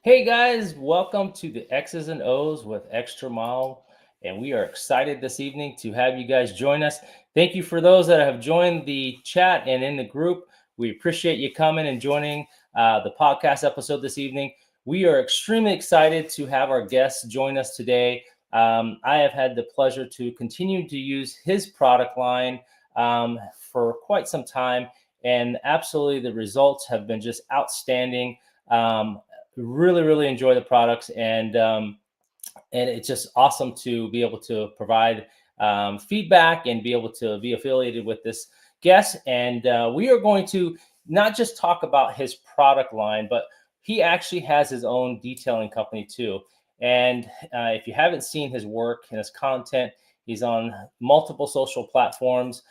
Hey guys, welcome to the X's and O's with Extra Mile. And we are excited this evening to have you guys join us. Thank you for those that have joined the chat and in the group. We appreciate you coming and joining the podcast episode this evening. We are extremely excited to have our guests join us today. I have had the pleasure to continue to use his product line for quite some time, and absolutely the results have been just outstanding. Really enjoy the products, and it's just awesome to be able to provide feedback and be able to be affiliated with this guest. And we are going to not just talk about his product line, but he actually has his own detailing company too. And if you haven't seen his work and his content, he's on multiple social platforms.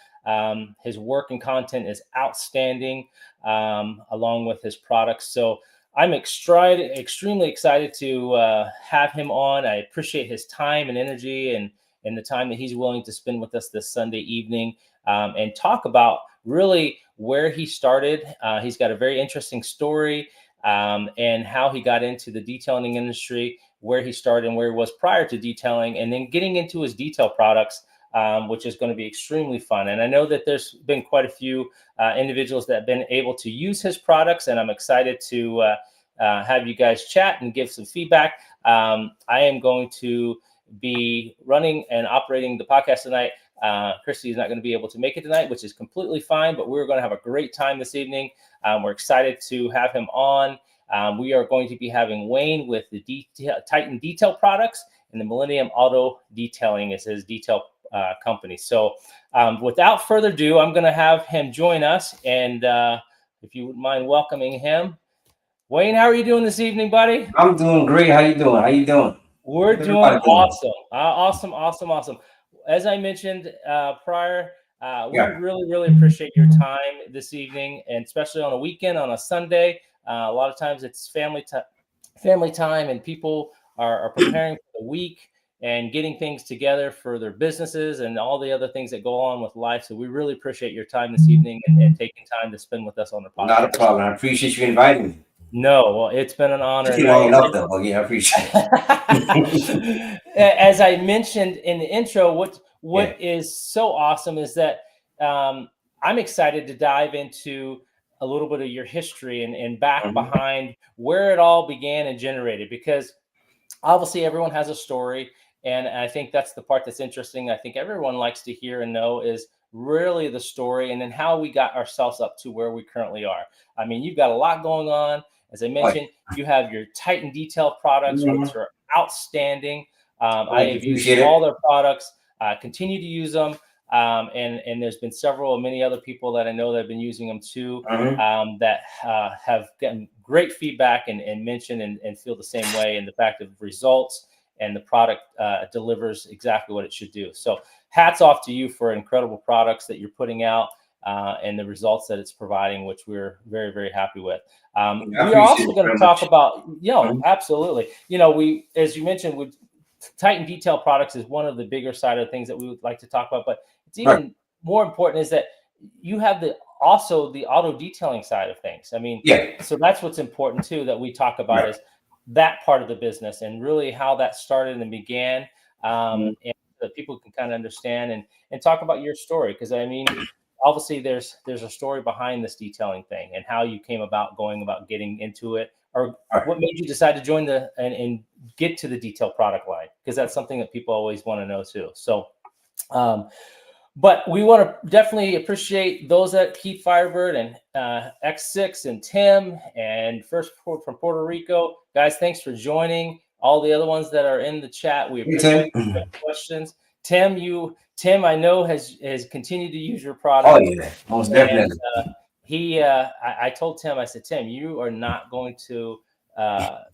His work and content is outstanding, along with his products. So I'm extremely excited to have him on. I appreciate his time and energy, and the time that he's willing to spend with us this Sunday evening, and talk about really where he started. He's got a very interesting story, and how he got into the detailing industry, where he started and where he was prior to detailing, and then getting into his detail products, which is going to be extremely fun. And I know that there's been quite a few individuals that have been able to use his products, and I'm excited to have you guys chat and give some feedback. I am going to be running and operating the podcast tonight. Christy is not going to be able to make it tonight, which is completely fine, but we're going to have a great time this evening. We're excited to have him on. We are going to be having Wayne with the Titan Detail Products, and the Millennium Auto Detailing is his detail company. So without further ado, I'm going to have him join us. And if you wouldn't mind welcoming him. Wayne, how are you doing this evening, buddy? I'm doing great. How you doing? How you doing? We're How's doing everybody doing? awesome. As I mentioned prior, we Yeah. really appreciate your time this evening, and especially on a weekend, on a Sunday. A lot of times it's family time, and people are preparing for the week and getting things together for their businesses and all the other things that go on with life. So we really appreciate your time this evening, and taking time to spend with us on the Not a podcast. problem. I appreciate you inviting me. No, well, it's been an honor. Took And you long enough though, but yeah, I appreciate it. as I mentioned in the intro, Yeah. what is so awesome is that I'm excited to dive into a little bit of your history and back Mhm. behind where it all began and generated, because obviously everyone has a story, and I think that's the part that's interesting. I think everyone likes to hear and know is really the story, and then how we got ourselves up to where we currently are. I mean, you've got a lot going on. As I Oh, yeah. mentioned, you have your Titan detail products, which Mhm. are outstanding. I Thank you. have used Appreciate all it. their products, continue to use them. And there's been several, many other people that I know that have been using them too, Mhm. that have gotten great feedback, and mention and feel the same way, in the fact of results, and the product delivers exactly what it should do. So hats off to you for incredible products that you're putting out, and the results that it's providing, which we're very happy with. Yeah, I We are appreciate also it going to very talk much. about, Mhm. absolutely. We, as you mentioned, with Titan Detail Products is one of the bigger side of things that we would like to talk about, but it's Right. even more important is that you have also the auto detailing side of things. I mean, Yeah. so that's what's important too, that we talk about, Right. is that part of the business, and really how that started and began, Mhm. and that people can kind of understand, and talk about your story, because I mean, obviously there's a story behind this detailing thing, and how you came about going about getting into it, or Right. what made you decide to join and get to the detail product line, because that's something that people always want to know too. So um, but we want to definitely appreciate those that Keith Firebird and X6 and Tim and First from Puerto Rico. Guys, thanks for joining. All the other ones that are in the chat, we Hey appreciate Tim. the great questions. Tim, I know has continued to use your Oh product, yeah, most and definitely. I told Tim, I said, Tim, you are not going to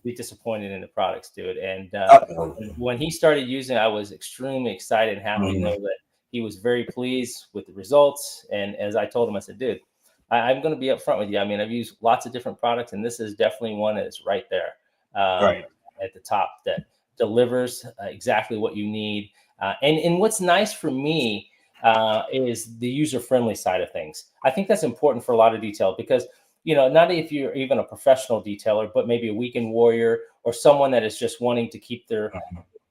be disappointed in the products, dude. And Uh-oh. when he started using it, I was extremely excited and happy to know Mhm. that he was very pleased with the results. And as I told him, I said, dude, I'm going to be upfront with you. I mean, I've used lots of different products, and this is definitely one that's right there, Right. at the top, that delivers exactly what you need. And what's nice for me is the user friendly side of things. I think that's important for a lot of detail, because not if you're even a professional detailer, but maybe a weekend warrior or someone that is just wanting to keep their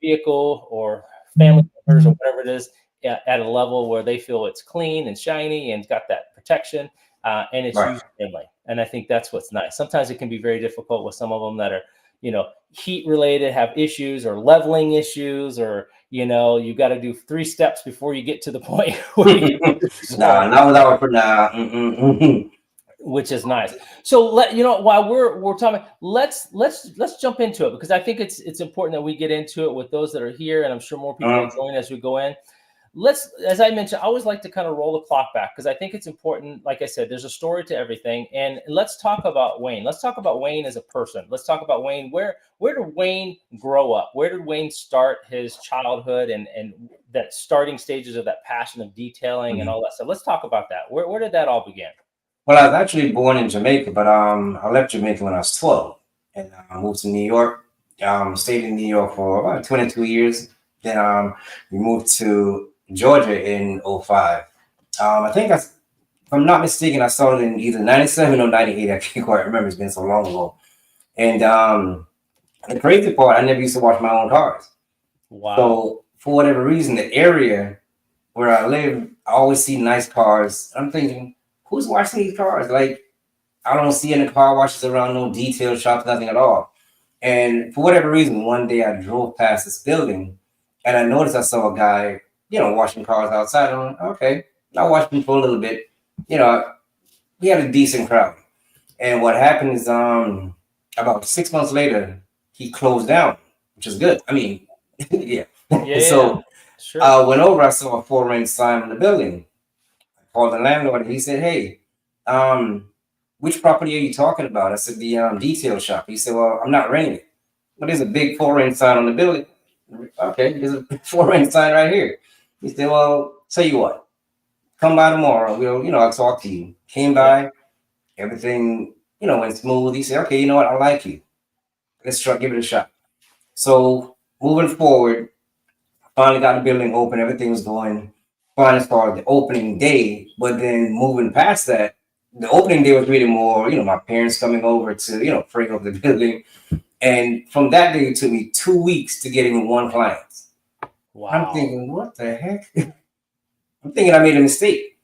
vehicle or family members or whatever it is at a level where they feel it's clean and shiny and got that protection, and it's Right. user friendly. And I think that's what's nice. Sometimes it can be very difficult with some of them that are, heat related, have issues or leveling issues, or you got to do 3 steps before you get to the point where you get to the Nah, small, not without for nah. Mm-mm. which is nice. So while we're talking, let's jump into it, because I think it's important that we get into it with those that are here, and I'm sure more people will join as we go in. Let's, as I mentioned, I always like to kind of roll the clock back, because I think it's important. Like I said, there's a story to everything, and let's talk about Wayne. Let's talk about Wayne as a person. Let's talk about Wayne. Where did Wayne grow up? Where did Wayne start his childhood, and that starting stages of that passion of detailing and all that stuff? Let's talk about that. Where did that all begin? Well, I was actually born in Jamaica, but I left Jamaica when I was 12, and I moved to New York. Stayed in New York for about 22 years. Then we moved to Georgia in '05. I think if I'm not mistaken, I started in either '97 or '98. I can't quite remember. It's been so long ago. And the crazy part, I never used to wash my own cars. Wow. So for whatever reason, the area where I live, I always see nice cars. I'm thinking, who's washing these cars? Like, I don't see any car washes around, no detail shops, nothing at all. And for whatever reason, one day I drove past this building and I noticed I saw a guy, washing cars outside. I'm like, okay, I watched him for a little bit. You know, we had a decent crowd. And what happened is, about 6 months later, he closed down, which is good. I mean, yeah. Yeah, yeah, yeah. So Sure. I went over, I saw a for rent sign on the building. I called the landlord and he said, hey, um, which property are you talking about? I said, the detail shop. He said, well, I'm not renting it. But there's a big for rent sign on the building. Okay, there's a for rent sign right here. He said, well, tell you what, come by tomorrow. I'll talk to you. Came Yep. by, everything, went smooth. He said, okay, you know what? I like you. Let's try, give it a shot. So moving forward, finally got the building open. Everything was going fine as far as the opening day. But then moving past that, the opening day was really more, my parents coming over to, pray over the building. And from that day, it took me 2 weeks to get even one client. I'm Wow. thinking, what the heck? I'm thinking I made a mistake.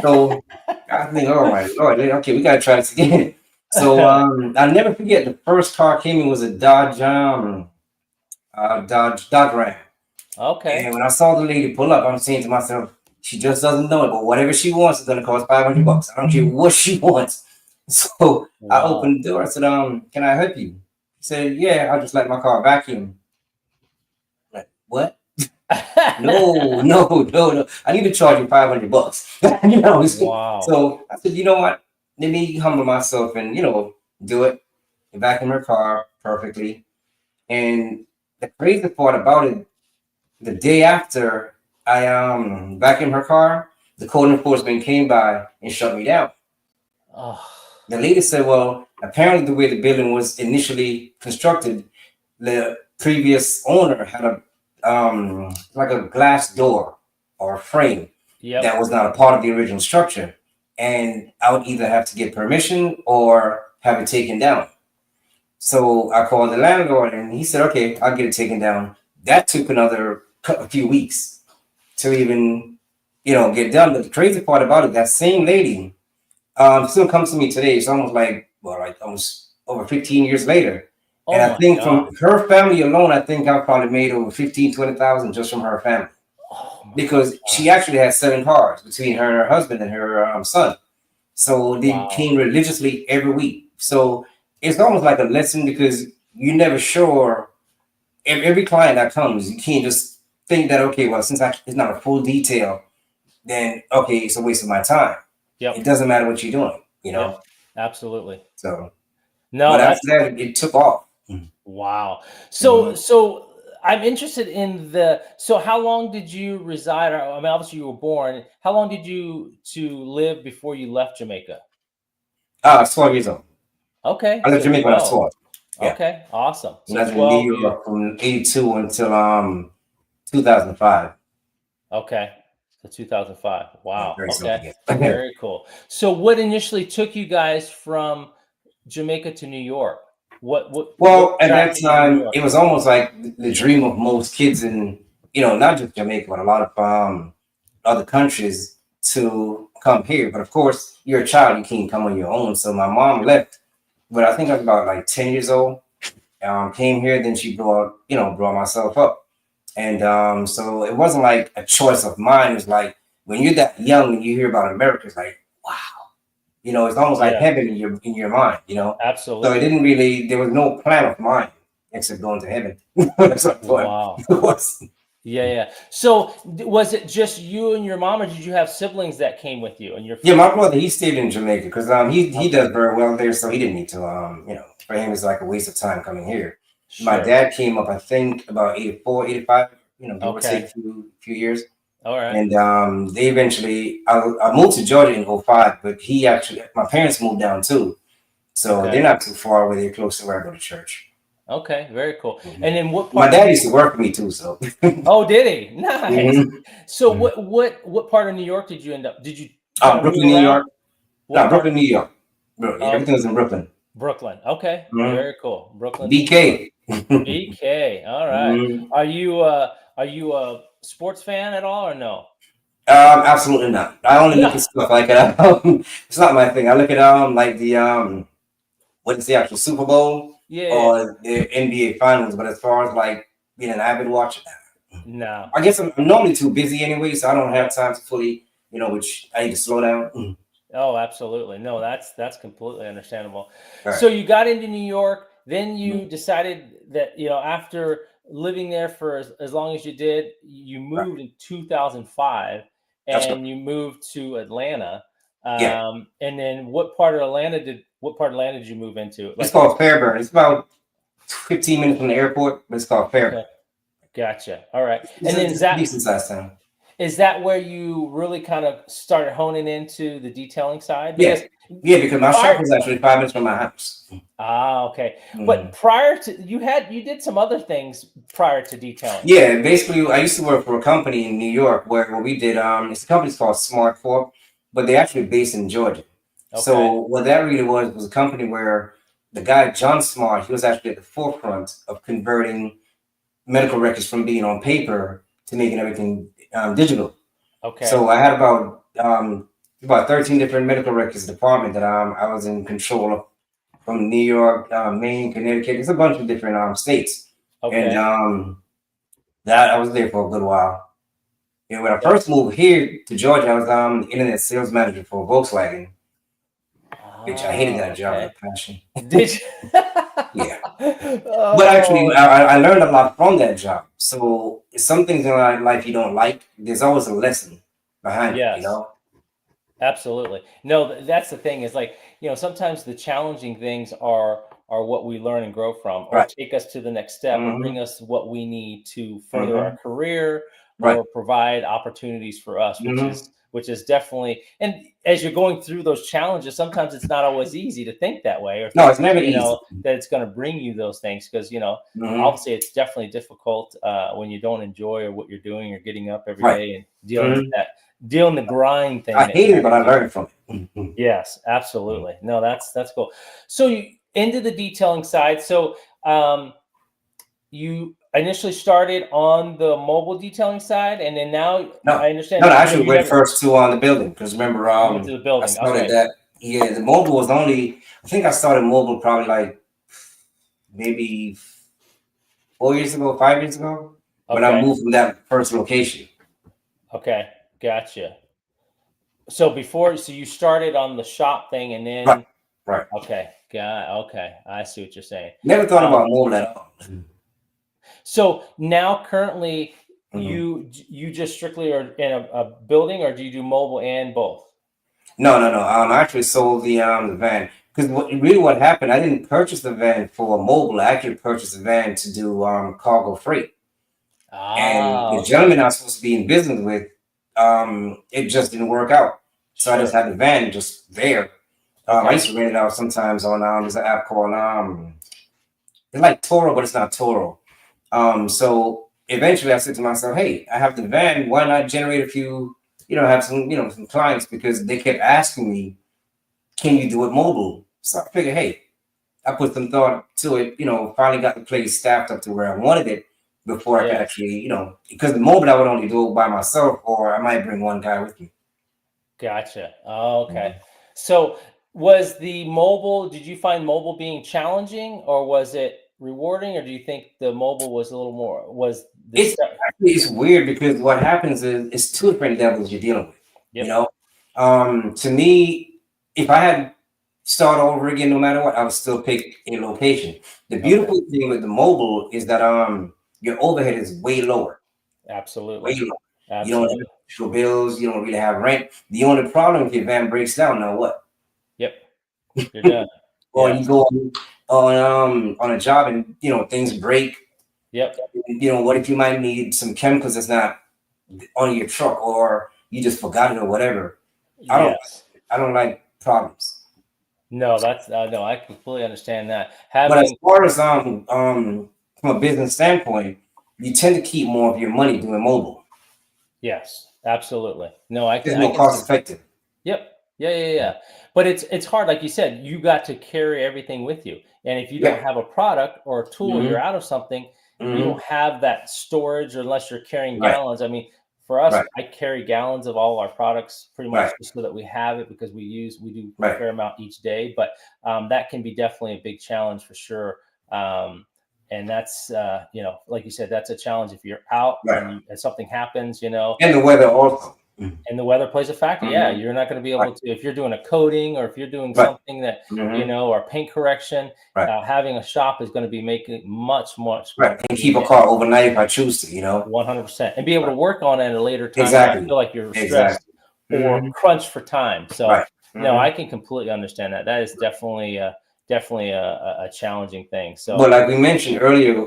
So I think, oh my Lord, okay, we got to try this again. So I'll never forget the first car came in was a Dodge Ram. Okay. And when I saw the lady pull up, I'm saying to myself, she just doesn't know it, but whatever she wants is gonna cost $500. I don't care what she wants. So I Wow. opened the door. I said, can I help you? He said, yeah, I just like my car vacuum. I'm like, what? No, no, no, no. I need to charge you $500. Wow. So I said, you know what? Let me humble myself and do it. Vacuum her car perfectly. And the crazy part about it, the day after I vacuumed her car, the code enforcement came by and shut me down. Oh, The lady said, well, apparently the way the building was initially constructed, the previous owner had a like a glass door or a frame yep. that was not a part of the original structure. And I would either have to get permission or have it taken down. So I called the landlord and he said, okay, I'll get it taken down. That took a few weeks to even, get done. But the crazy part about it, that same lady still comes to me today. It's almost like almost over 15 years later. And Oh I my think God. from her family alone, I think I probably made over 15, 20,000 just from her family. Oh my Because she God. actually had 7 cars between her and her husband and her son. So they Wow. came religiously every week. So it's almost like a lesson because you're never sure. Every client that comes, you can't just think that, okay, well, since it's not a full detail, then okay, it's a waste of my time. It Yep. doesn't matter what you're doing, Yep. Absolutely. So, No, but that's after that, it took off. wow. So Mhm. so I'm interested in so how long did you reside? I mean, obviously you were born. How long did you to live before you left Jamaica? 12 years old. Okay, I left so Jamaica when I was 12. 12. Yeah. Okay, awesome. And So I was in New 12 you York from '82 until 2005. okay. So 2005. Yeah, Wow. very simple. Okay. Yeah. Very cool. So what initially took you guys from Jamaica to New York? What Well, at that attracted you to New time, York? it was almost like the dream of most kids in, not just Jamaica, but a lot of other countries to come here. But of course, you're a child, you can't come on your own. So my mom left, but I think I was about like 10 years old. Came here, then she brought myself up. And so it wasn't like a choice of mine. It was like when you're that young and you hear about America, it's like, wow, it's almost like Yeah, heaven in your mind. So it absolutely. didn't really, there was no plan of mine except going to heaven. That's what plan Wow. it was. Yeah, yeah. So was it just you and your mom, or did you have siblings that came with you and your Yeah, family? my brother, he stayed in Jamaica because he Okay, does very well there, so he didn't need to for him it's like a waste of time coming here. My sure. dad came up, I think, about 84, 85, give or take Okay, a few years. all right. And they eventually, I moved to Georgia in '05, but my parents moved down too. So Okay, they're not too far away. They're close to where I go to church. okay. Very cool. And Mhm. then what My part dad used to work for me too. So Oh, did he? Nice. Mhm. So Mhm. what part of New York did you end up? Did you kind of move Brooklyn, New around? York. No, What part Brooklyn, of New York. Bro, of everything was in Brooklyn. Brooklyn? Okay, Mhm. very cool. Brooklyn, New York. BK. BK. All right. Mhm. Are you a sports fan at all or no? Absolutely not. I only look at No. stuff like it's not my thing. I look at like the what is the actual Super Bowl Yeah. or the NBA Finals. But as far as like being an avid watcher, No. I guess I'm normally too busy anyway, so I don't have time to fully, which I need to slow down. Oh, absolutely. No, that's completely understandable. All right. So you got into New York, then Mhm. you decided that, after living there for as long as you did, you Right. moved in 2005 That's right. and you moved to Atlanta. Yeah. And then what part of Atlanta did you move into? It's Like, called Fairburn. It's about 15 minutes from the airport, but it's called okay, Fairburn. gotcha. All right. It's And a, then it's a decent sized town. is that where you really kind of started honing into the detailing side? Yeah. Because Yeah, because my shop prior was actually 5 minutes from my house. Okay. But Mhm. prior to you did some other things prior to detailing. Yeah, basically, I used to work for a company in New York where what we did, it's a company called Smart Corp, but they're actually based in Georgia. Okay. So what that really was a company where the guy John Smart, he was actually at the forefront of converting medical records from being on paper to making everything digital. Okay. So I had about 13 different medical records department that I was in control of from New York, Maine, Connecticut. It's a bunch of different states, and Okay. that I was there for a good while. And when I Yeah. first moved here to Georgia, I was the internet sales manager for Volkswagen, which I hated Ah, that job with okay. a passion. Did you? Yeah, but actually, Oh, I learned a lot from that job. So some things in life you don't like, there's always a lesson behind it. yes. Absolutely. No, that's the thing is like, sometimes the challenging things are what we learn and grow from or Right. take us to the next step or bring Hmm. us what we need to further our Hmm. career Right. or provide opportunities for us, which Hmm. is which is definitely and as you're going through those challenges, sometimes it's not always easy to think that way or No, think, it's never easy. that it's going to bring you those things because, Hmm. obviously it's definitely difficult when you don't enjoy or what you're doing or getting up every Right. day and Hmm. dealing the grind thing I that you hated it, have but to I do. learned from it. Mhm. Yes, absolutely. No, that's cool. So you into the detailing side. So you initially started on the mobile detailing side, and then now No, I no, understand. no. I No, actually you went never. first to on the building because remember, You went to the I building. started Okay. that. Yeah, the mobile was only. I think I started mobile probably like maybe 4 years ago, 5 years ago, when I Okay. moved from that first location. Okay. Gotcha. So you started on the shop thing, and Right, then right. okay, okay, I see what you're saying. Never thought Um, about mobile at all. so now currently Mhm. you just strictly are in a building, or do you do mobile and both? No, no, no. I actually sold the van because what happened? I didn't purchase the van for mobile. I actually purchased the van to do cargo freight. And Ah, the okay. gentleman I was supposed to be in business with, it just didn't work out. So I just Sure. had the van just there. I Okay. used to rent it out sometimes on there's an app called it's like Toro, but it's not Toro. So eventually I said to myself, hey, I have the van, why not generate a few have some, some clients because they kept asking me, can you do it mobile? So I figured, hey, I put some thought to it, finally got the place staffed up to where I wanted it before I could Yeah. actually, because the mobile I would only do it by myself, or I might bring one guy with me. Gotcha. Oh, okay. So was the mobile, did you find mobile being challenging or was it rewarding, or do you think the mobile was a little more, was the It's step? it's weird because what happens is it's two different levels you're dealing with. You Yep. know, to me, if I had start over again, no matter what, I would still pick a location. The Okay. beautiful thing with the mobile is that your overhead is way Absolutely. lower. You don't have Absolutely. actual bills. You don't really have rent. The only problem if your van breaks down, now what? Yep. You're done. Or Yes. you go on a job and things break. Yep. What if you might need some chemicals that's not on your truck, or you just forgot it or whatever. I don't Yes. I don't like problems. No, that's no, I completely understand that. But as Having, far as from a business standpoint, you tend to keep more of your money doing mobile. yes, absolutely. No, I can It's I more can see. cost effective. Yep. Yeah, yeah, yeah. But it's hard, like you said, you got to carry everything with you. And if you don't Yeah. have a product or a tool, you're Hmm. out of something, you Hmm. don't have that storage unless you're carrying Right. gallons. I mean, for us, Right. I carry gallons of all our products pretty much Right. just so that we have it because we do a Right. fair amount each day. But that can be definitely a big challenge for sure. And that's like you said, that's a challenge if you're out Right. and something happens, you know, And the weather also. and the weather plays a factor. Yeah, Hmm. you're not going to be Right. able to if you're doing a coating or if you're doing Right. something that Hmm. or paint correction. Right. Having a shop is going to be making it much more Right. And keep a convenient. car overnight if I choose to. 100%, and be able to Right. work on it at a later time and not Exactly. feel like you're stressed Exactly. or Hmm. crunched for time. So Right. no, Hmm. I can completely understand that. That is definitely a challenging thing. So But like we mentioned earlier,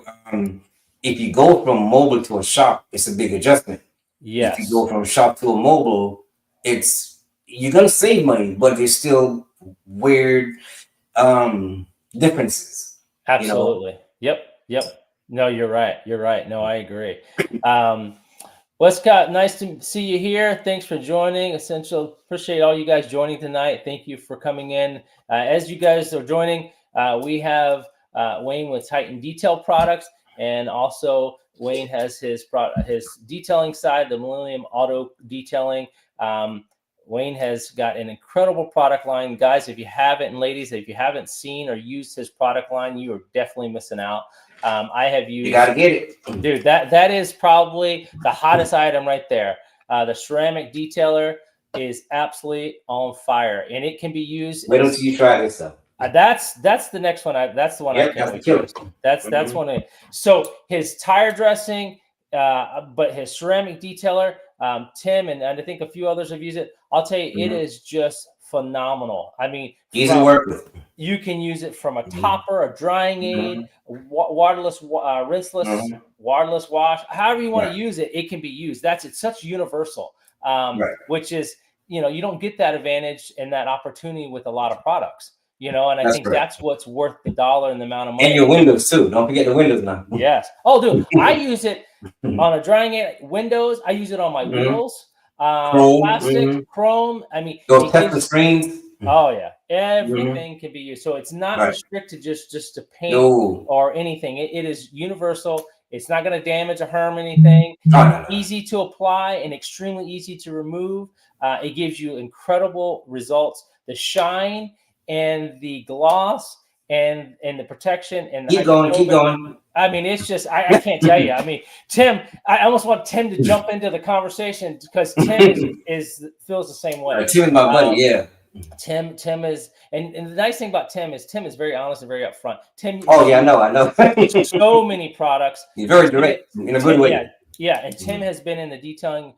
if you go from mobile to a shop, it's a big adjustment. If you go yes, from shop to a mobile, you're gonna save money, but there's still weird differences. You know, absolutely. Yep, yep. No, you're right. You're right. No, I agree. Um, Well, Scott, nice to see you here. Thanks for joining. Essential. Appreciate all you guys joining tonight. Thank you for coming in. As you guys are joining, we have Wayne with Titan Detail Products, and also Wayne has his detailing side, the Millennium Auto Detailing. Um, Wayne has got an incredible product line, guys. If you haven't, and ladies, if you haven't seen or used his product line, you are definitely missing out. I have you used. gotta get it. Dude, that is probably the hottest item right there. The ceramic detailer is absolutely on fire, and it can be used Wait until as you try this stuff. that's the next one. That's the one I Yep, can't that's the wait to killer. use. That's Mhm. one. So his tire dressing, but his ceramic detailer, Tim and I think a few others have used it. I'll tell you, it Mhm. is just phenomenal. I mean, Easy to from work with. you can use it from a Mhm. topper, a drying aid, Mhm. waterless, rinseless, Mhm. waterless wash. However you want to Right. use it, it can be used. It's such universal, Right. which is you don't get that advantage and that opportunity with a lot of products. And I That's think correct. that's what's worth the dollar and the amount of And money. your windows too. Don't forget the windows now. Yes. Oh, dude, I use it on a drying aid, windows. I use it on my Mhm. wheels, Chrome. plastic, Mhm. chrome. I mean, Those it Tesla gives. screens. Oh yeah, Mhm. everything can be used. So it's not Right. restricted just to paint No. or anything. It is universal. It's not going to damage or harm anything. Oh, It's no, no. easy to apply and extremely easy to remove. It gives you incredible results. The shine and the gloss and the protection and the Keep going. Keep hydrophobic. going. I mean, it's just I can't tell you. I mean, Tim, I almost want Tim to jump into the conversation because Tim is feels the same way. Tim is my buddy. Um, Yeah. Tim is, and the nice thing about Tim is very honest and very upfront. Tim Oh has yeah, I used know. I know. so many products. He's very Tim, direct in a good Tim, yeah, way. yeah, and Tim Mhm. has been in the detailing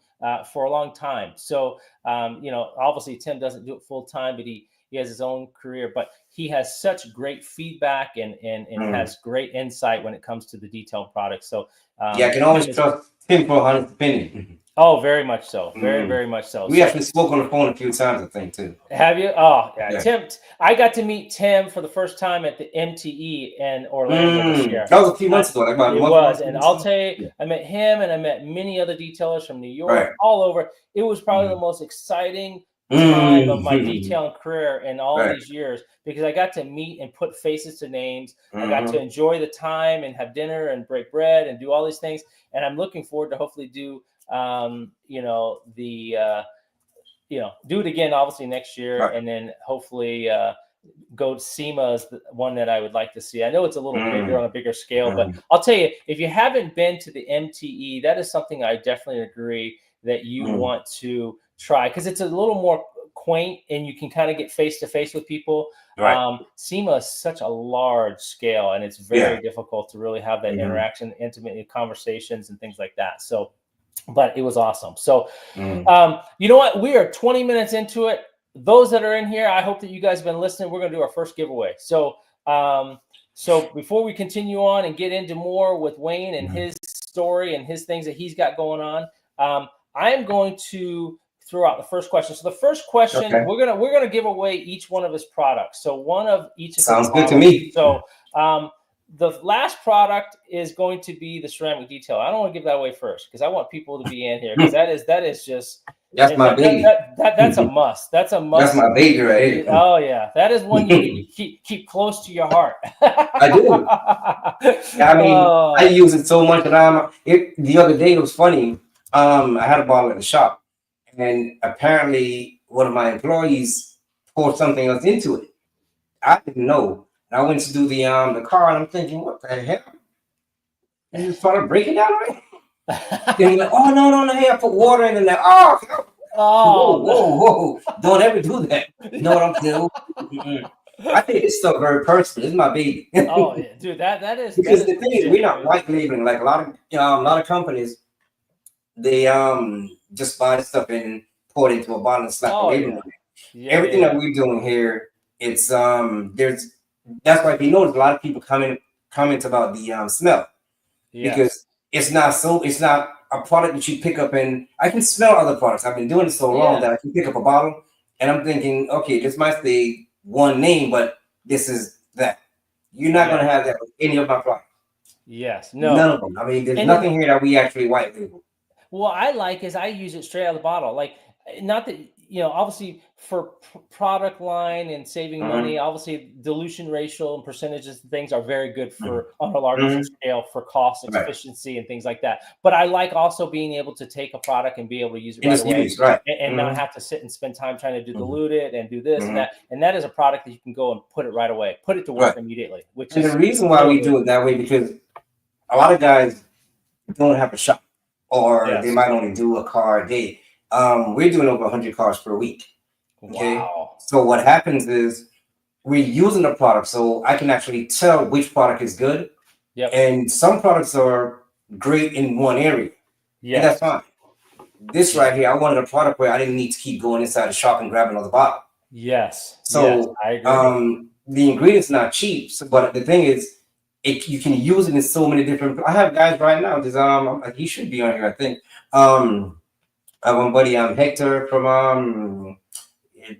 for a long time. So obviously Tim doesn't do it full time, but he has his own career. But he has such great feedback and Mm. has great insight when it comes to the detailed products. So Yeah, I can always Tim is trust Tim for a honest opinion. Oh, very much so. Very much so. We actually spoke on the phone a few times, I think, too. Have you? Oh, yeah. Yeah. Tim, I got to meet Tim for the first time at the MTE in Orlando this year. That was a few months ago, like about a It month was. ago. And I'll tell you, Yeah. I met him and I met many other detailers from New York, Right. all over. It was probably the most exciting time of my Mm. detailing career in all Right. these years because I got to meet and put faces to names. I got to Mhm. enjoy the time and have dinner and break bread and do all these things. And I'm looking forward to hopefully do, do it again, obviously next year, Right. and then hopefully go to SEMA is the one that I would like to see. I know it's a little bigger Mm. on a bigger scale, but Mhm. I'll tell you, if you haven't been to the MTE, that is something I definitely agree that you Mm. want to try because it's a little more quaint and you can kind of get face to face with people. Right. SEMA is such a large scale and it's Yeah. very difficult to really have that Mhm. interaction, intimate conversations, and things like that. So, but it was awesome. So, Mm. you know what? We are 20 minutes into it. Those that are in here, I hope that you guys have been listening. We're going to do our first giveaway. Um, so before we continue on and get into more with Wayne and Mhm. his story and his things that he's got going on, I am going to throw out the first question. So the first question, Okay. we're gonna give away each one of his products. So one of each of his Sounds good to models. me. So the last product is going to be the ceramic detail. I don't want to give that away first because I want people to be in here because that is just That's my baby. that's a must. That's a That's must. my baby right here. Oh yeah, that is one you need to keep close to your heart. I do. I mean, I use it so much that the other day it was funny. I had a bottle at the shop, and apparently one of my employees poured something else into it. I didn't know. And I went to do the car, and I'm thinking, what the hell? And you started breaking down right? Then he went, oh no, hey, I put water in there. Oh, whoa, whoa, whoa! Don't ever do that. You know what I'm saying? Mm-mm. I take this stuff very personal. This is my baby. Oh yeah, dude, that is Because the thing is, legit we're not crazy. white labeling like a lot of companies. They just buy stuff and pour it into a bottle and slap a Oh label yeah, on it. yeah, Everything that yeah, we're doing here, it's there's that's why if you notice a lot of people comment about the smell yes, because it's not a product that you pick up and I can smell other products. I've been doing it so long yeah, that I can pick up a bottle and I'm thinking, okay, this might say one name, but this is that. You're not yeah, gonna have that with any of my products. yes, no, None of them. I mean, there's and then nothing here that we actually white label. what I like is I use it straight out of the bottle. Like, not that obviously for product line and saving money, Mm-hmm. obviously dilution ratio and percentages and things are very good Mm-hmm. for on a larger Mm-hmm. scale for cost Right. efficiency and things like that. But I like also being able to take a product and be able to use it And right just away use right. and not Mm-hmm. have to sit and spend time trying to do Mm-hmm. dilute it and do this and Mm-hmm. that. And that is a product that you can go and put it right away, put it to work Right. immediately, which And the is reason why we really, do it that way because a lot of guys don't have a shop, or they yes. might only do a car a day. We're doing over 100 cars per week. Okay, Wow. so what happens is we're using the product, so I can actually tell which product is good, Yep. and some products are great in one area, and that's Yes. fine. This Yeah. right here, I wanted a product where I didn't need to keep going inside the shop and grabbing another bottle. Yes. Yes. So I agree. the ingredients not cheap, but the thing is, you can use it in so many different. I have guys right now. There's he should be on here. I think I have one buddy Hector from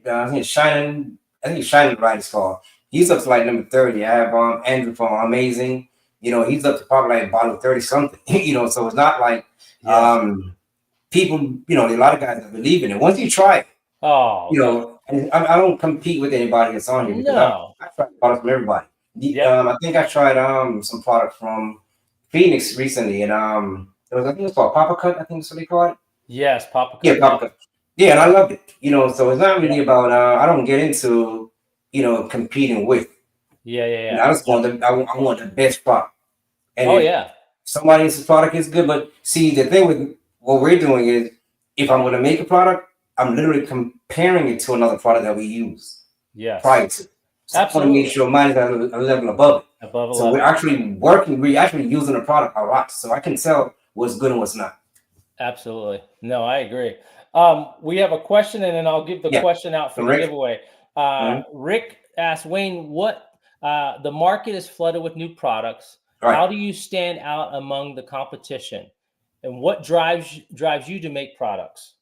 I think it's Shining. I think it's Shining Right it's called. He's up to like number 30. I have Andrew from Amazing. He's up to probably like bottom 30 something. So it's not like Yes. people. There are a lot of guys that believe in it. Once you try it. Oh, no. And I don't compete with anybody that's on here because No. I try products from everybody. Yep. I think I tried some product from Phoenix recently, and I think it's called Papa Cut. I think that's what they call it. Yes. Papa Yeah, Cut. Papa Cut. Yeah, and I loved it. So it's not really Yeah. about. I don't get into competing with. Yeah. Yeah. And Yeah. I just Yep. want I want the best product. And Oh, if yeah. somebody else's product is good, but see the thing with what we're doing is if I'm going to make a product, I'm literally comparing it to another product that we use Yes. prior to. So I want to make Absolutely. sure mine is at a level above it. Above a So we're level. actually we're actually using the product a lot. So I can tell what's good and what's not. Absolutely. No, I agree. We have a question, and then I'll give the Yeah. question out for From the Rick. giveaway. Mhm. Rick asked Wayne, "What the market is flooded with new products. Right. How do you stand out among the competition? And what drives you to make products?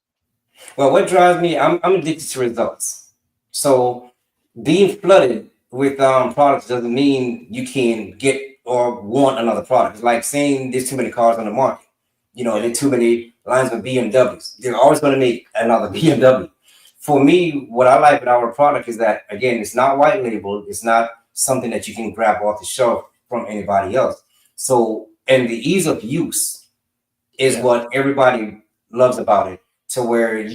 Well, what drives me, I'm addicted to results. So being flooded with products doesn't mean you can get or want another product. It's like saying there's too many cars on the market. There's too many lines of BMWs. They're always going to make another BMW. For me, what I like with our product is that, again, it's not white labeled. It's not something that you can grab off the shelf from anybody else. So, and the ease of use is what everybody loves about it. To where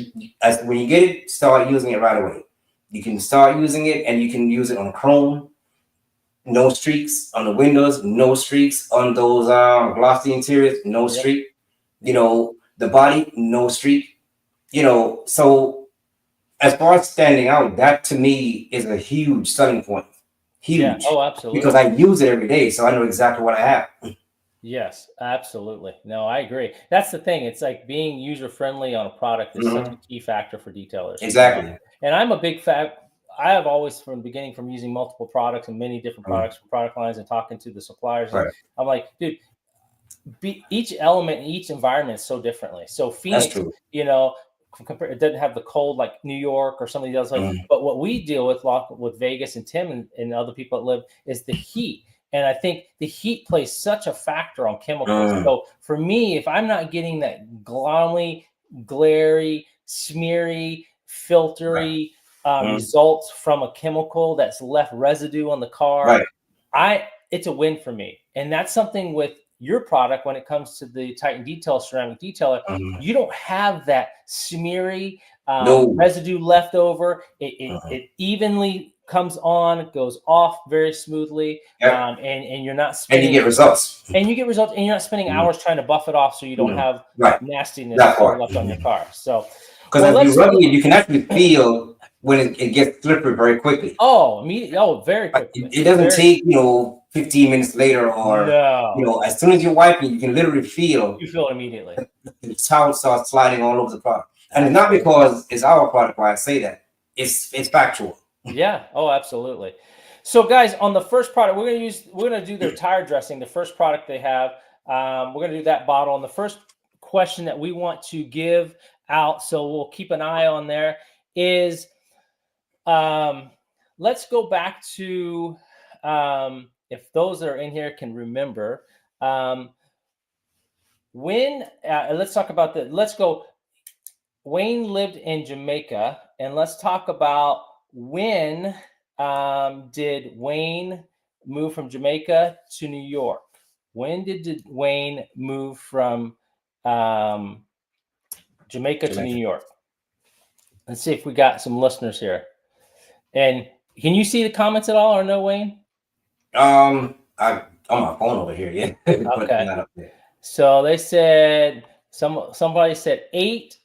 when you get it, start using it right away. You can start using it, and you can use it on Chrome, no streaks on the windows, no streaks on those glossy interiors, no streak. The body, no streak. So as far as standing out, that to me is a huge selling point. Huge. Yeah. Oh, absolutely. Because I use it every day, so I know exactly what I have. Yes, absolutely. No, I agree. That's the thing. It's like being user friendly on a product is such a key factor for detailers. Exactly. And I'm a big fan. I have always, from the beginning, from using multiple products and many different products from product lines and talking to the suppliers. Right. I'm like, dude, each element, each environment is so differently. So Phoenix, it doesn't have the cold like New York or some of the others. But what we deal with Vegas and Tim and other people that live is the heat. And I think the heat plays such a factor on chemicals. So for me, if I'm not getting that glary, smeary, filtery results from a chemical that's left residue on the car, it's a win for me. And that's something with your product when it comes to the Titan Detail ceramic detailer. You don't have that smeary residue left over. It evenly comes on, goes off very smoothly, and you're not spending. And you get results. And you're not spending hours trying to buff it off so you don't have nastiness left on your car. So, because if you're rubbing it, you can actually feel when it gets slippery very quickly. Oh, immediately. Oh, very quickly. It doesn't take 15 minutes later, or as soon as you're wiping, you can literally feel. You feel it immediately. The towel starts sliding all over the product, and it's not because it's our product. Why I say that, it's factual. Yeah. Oh, absolutely. So, guys, on the first product, we're gonna do their tire dressing. The first product they have, we're gonna do that bottle. And the first question that we want to give out, so we'll keep an eye on there, is let's go back to if those that are in here can remember when. Let's talk about that. Let's go. Wayne lived in Jamaica, and let's talk about when did Wayne move from Jamaica to New York? When did Wayne move from Jamaica to New York? Let's see if we got some listeners here. And can you see the comments at all, or no, Wayne? I'm on my phone over here. Yeah. Okay. So they said somebody said 8.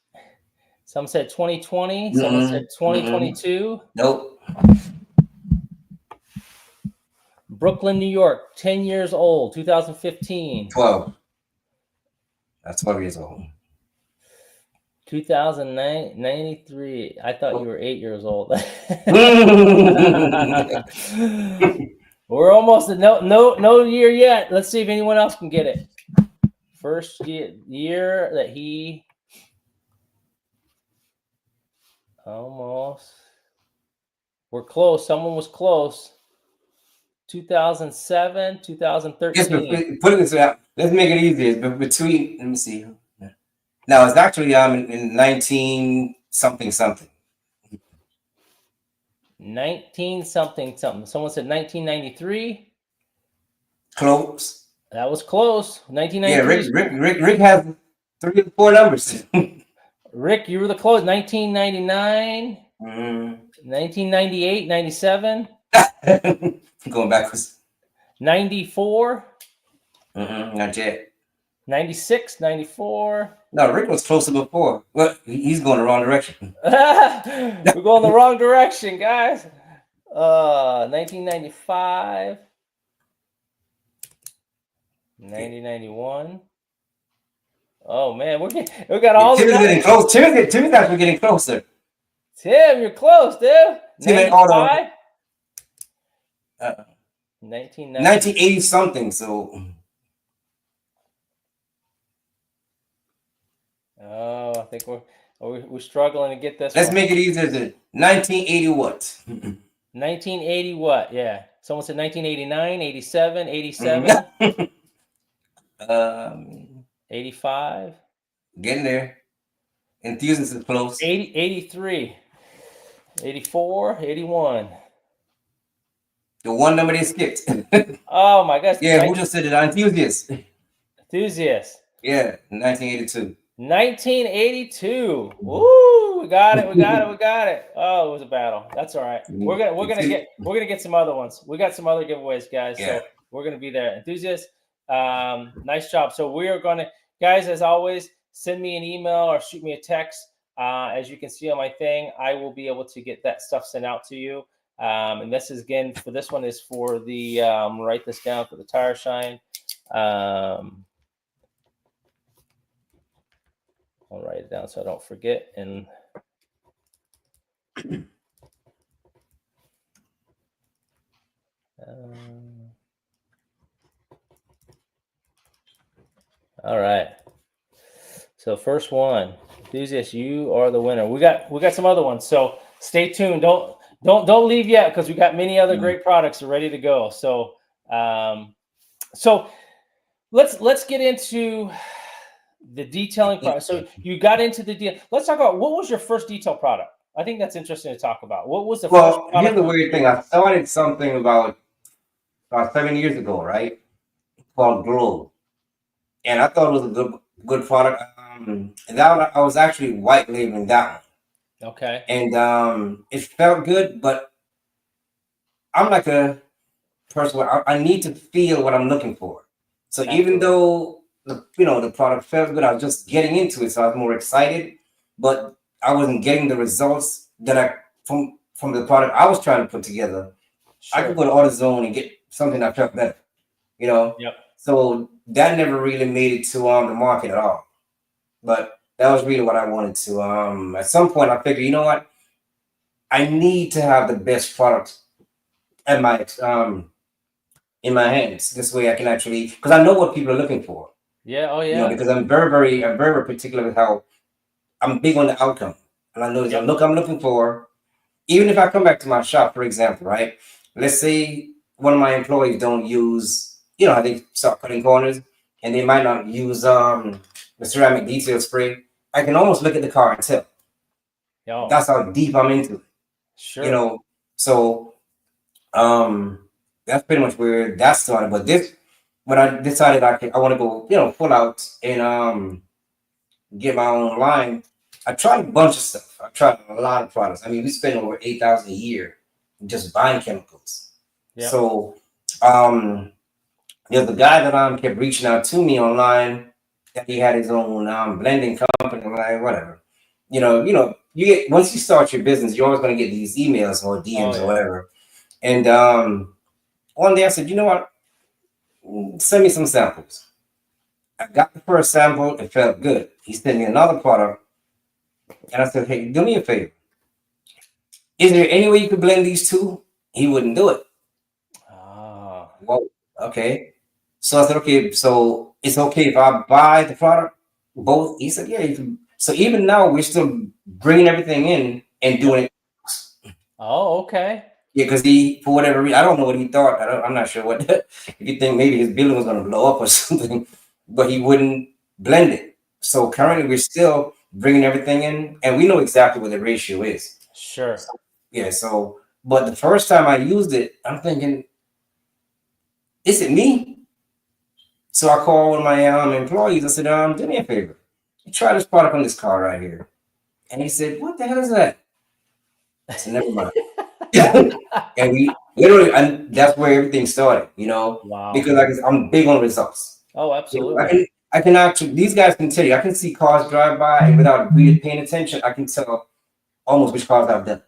Some said 2020. Someone said 2022. Nope. Brooklyn, New York, 10 years old, 2015. 12. That's 12 years old. 2093. I thought you were 8 years old. We're almost at no year yet. Let's see if anyone else can get it. First year that he almost. We're close. Someone was close. 2007, 2013. Yes, put it this way. Let's make it easier. But between, let me see. Now it's actually in 19 something. 19 something. Someone said 1993. Close. That was close. 1993. Yeah, Rick has 3 or 4 numbers. Rick, you were the close. 1999. 1998, 97. Going backwards. 94. Not yet. 96, 94. No, Rick was closer before. Well, he's going the wrong direction. We're going the wrong direction, guys. 1995. 1991. Oh man, we got all. Tim's getting close. Tim's actually getting closer. Tim, you're close, dude. 95. 1980 something. So Oh, I think we're struggling to get this Let's one. make it easier. 1980 what? 1980 what? Yeah. Someone said 1989, 87, 87, um, 85, getting there. Enthusiasts is close. 80, 83, 84, 81. The one number they skipped. Oh my gosh. Yeah, who just said it? Enthusiasts. Enthusiast. Yeah, 1982. 1982. Woo! We got it. We got it. We got it. Oh, it was a battle. That's all right. We're gonna get some other ones. We got some other giveaways, guys. Yeah. So we're gonna be there. Enthusiasts. Nice job. So we are gonna, guys, as always, send me an email or shoot me a text. As you can see on my thing, I will be able to get that stuff sent out to you. And this is again for this one is for the write this down for the tire shine. I'll write it down so I don't forget. And all right. So first one, enthusiast, you are the winner. We got some other ones. So stay tuned. Don't leave yet because we got many other great products ready to go. So so let's get into the detailing product. So you got into the deal. Let's talk about what was your first detail product. I think that's interesting to talk about. What was the first Well, here's product? the weird thing. I started something about 7 years ago, right? Called Glow, and I thought it was a good product. And that one, I was actually white labeling that one, Okay. and it felt good. But I'm like a person where I need to feel what I'm looking for. So even Absolutely. though the product felt good, I was just getting into it, so I was more excited. But I wasn't getting the results that I from the product I was trying to put together. I could Sure. go to AutoZone and get something that felt better, you know. Yep. So that never really made it to the market at all. But that was really what I wanted to. At some point, I figured, you know what, I need to have the best product at my in my hands. This way, I can actually because I know what people are looking for. Yeah. Oh yeah. Because I'm very particular with how I'm big on the outcome, and I know the Yep. look I'm looking for. Even if I come back to my shop, for example, right? Let's say one of my employees don't use, how they start cutting corners, and they might not use the ceramic detail spray. I can almost look at the car and tell. Oh, That's how deep I'm into it, you sure. know. So that's pretty much where that started. But this, when I decided I want to go, full out and get my own line. I tried a bunch of stuff. I tried a lot of products. I mean, we spend over 8,000 a year just buying chemicals. Yep. So there's a guy that kept reaching out to me online that he had his own blending company. I'm like, whatever. You get once you start your business, you're always gonna get these emails or DMs Oh or yeah. whatever. And one day I said, you know what? Send me some samples. I got the first sample, it felt good. He sent me another product. And I said, hey, do me a favor. Is there any way you could blend these two? He wouldn't do it. Ah. Well, okay. So I said, okay, so it's okay if I buy the product both? He said, yeah, you can. So even now, we're still bringing everything in and Yep. doing it. Oh, okay. Yeah, because he, for whatever reason, I don't know what he thought. I'm not sure what. If you think maybe his building was going to blow up or something, but he wouldn't blend it. So currently, we're still bringing everything in, and we know exactly what the ratio is. Sure. Yeah, so but the first time I used it, I'm thinking, is it me? So I called one of my employees. I said, do me a favor. Try this product on this car right here. And he said, what the hell is that? I said, never mind. And we literally, and that's where everything started, Wow. because like I'm big on results. Oh, I absolutely. can actually, these guys can tell you, I can see cars drive by and without really paying attention, I can tell almost which cars I've done.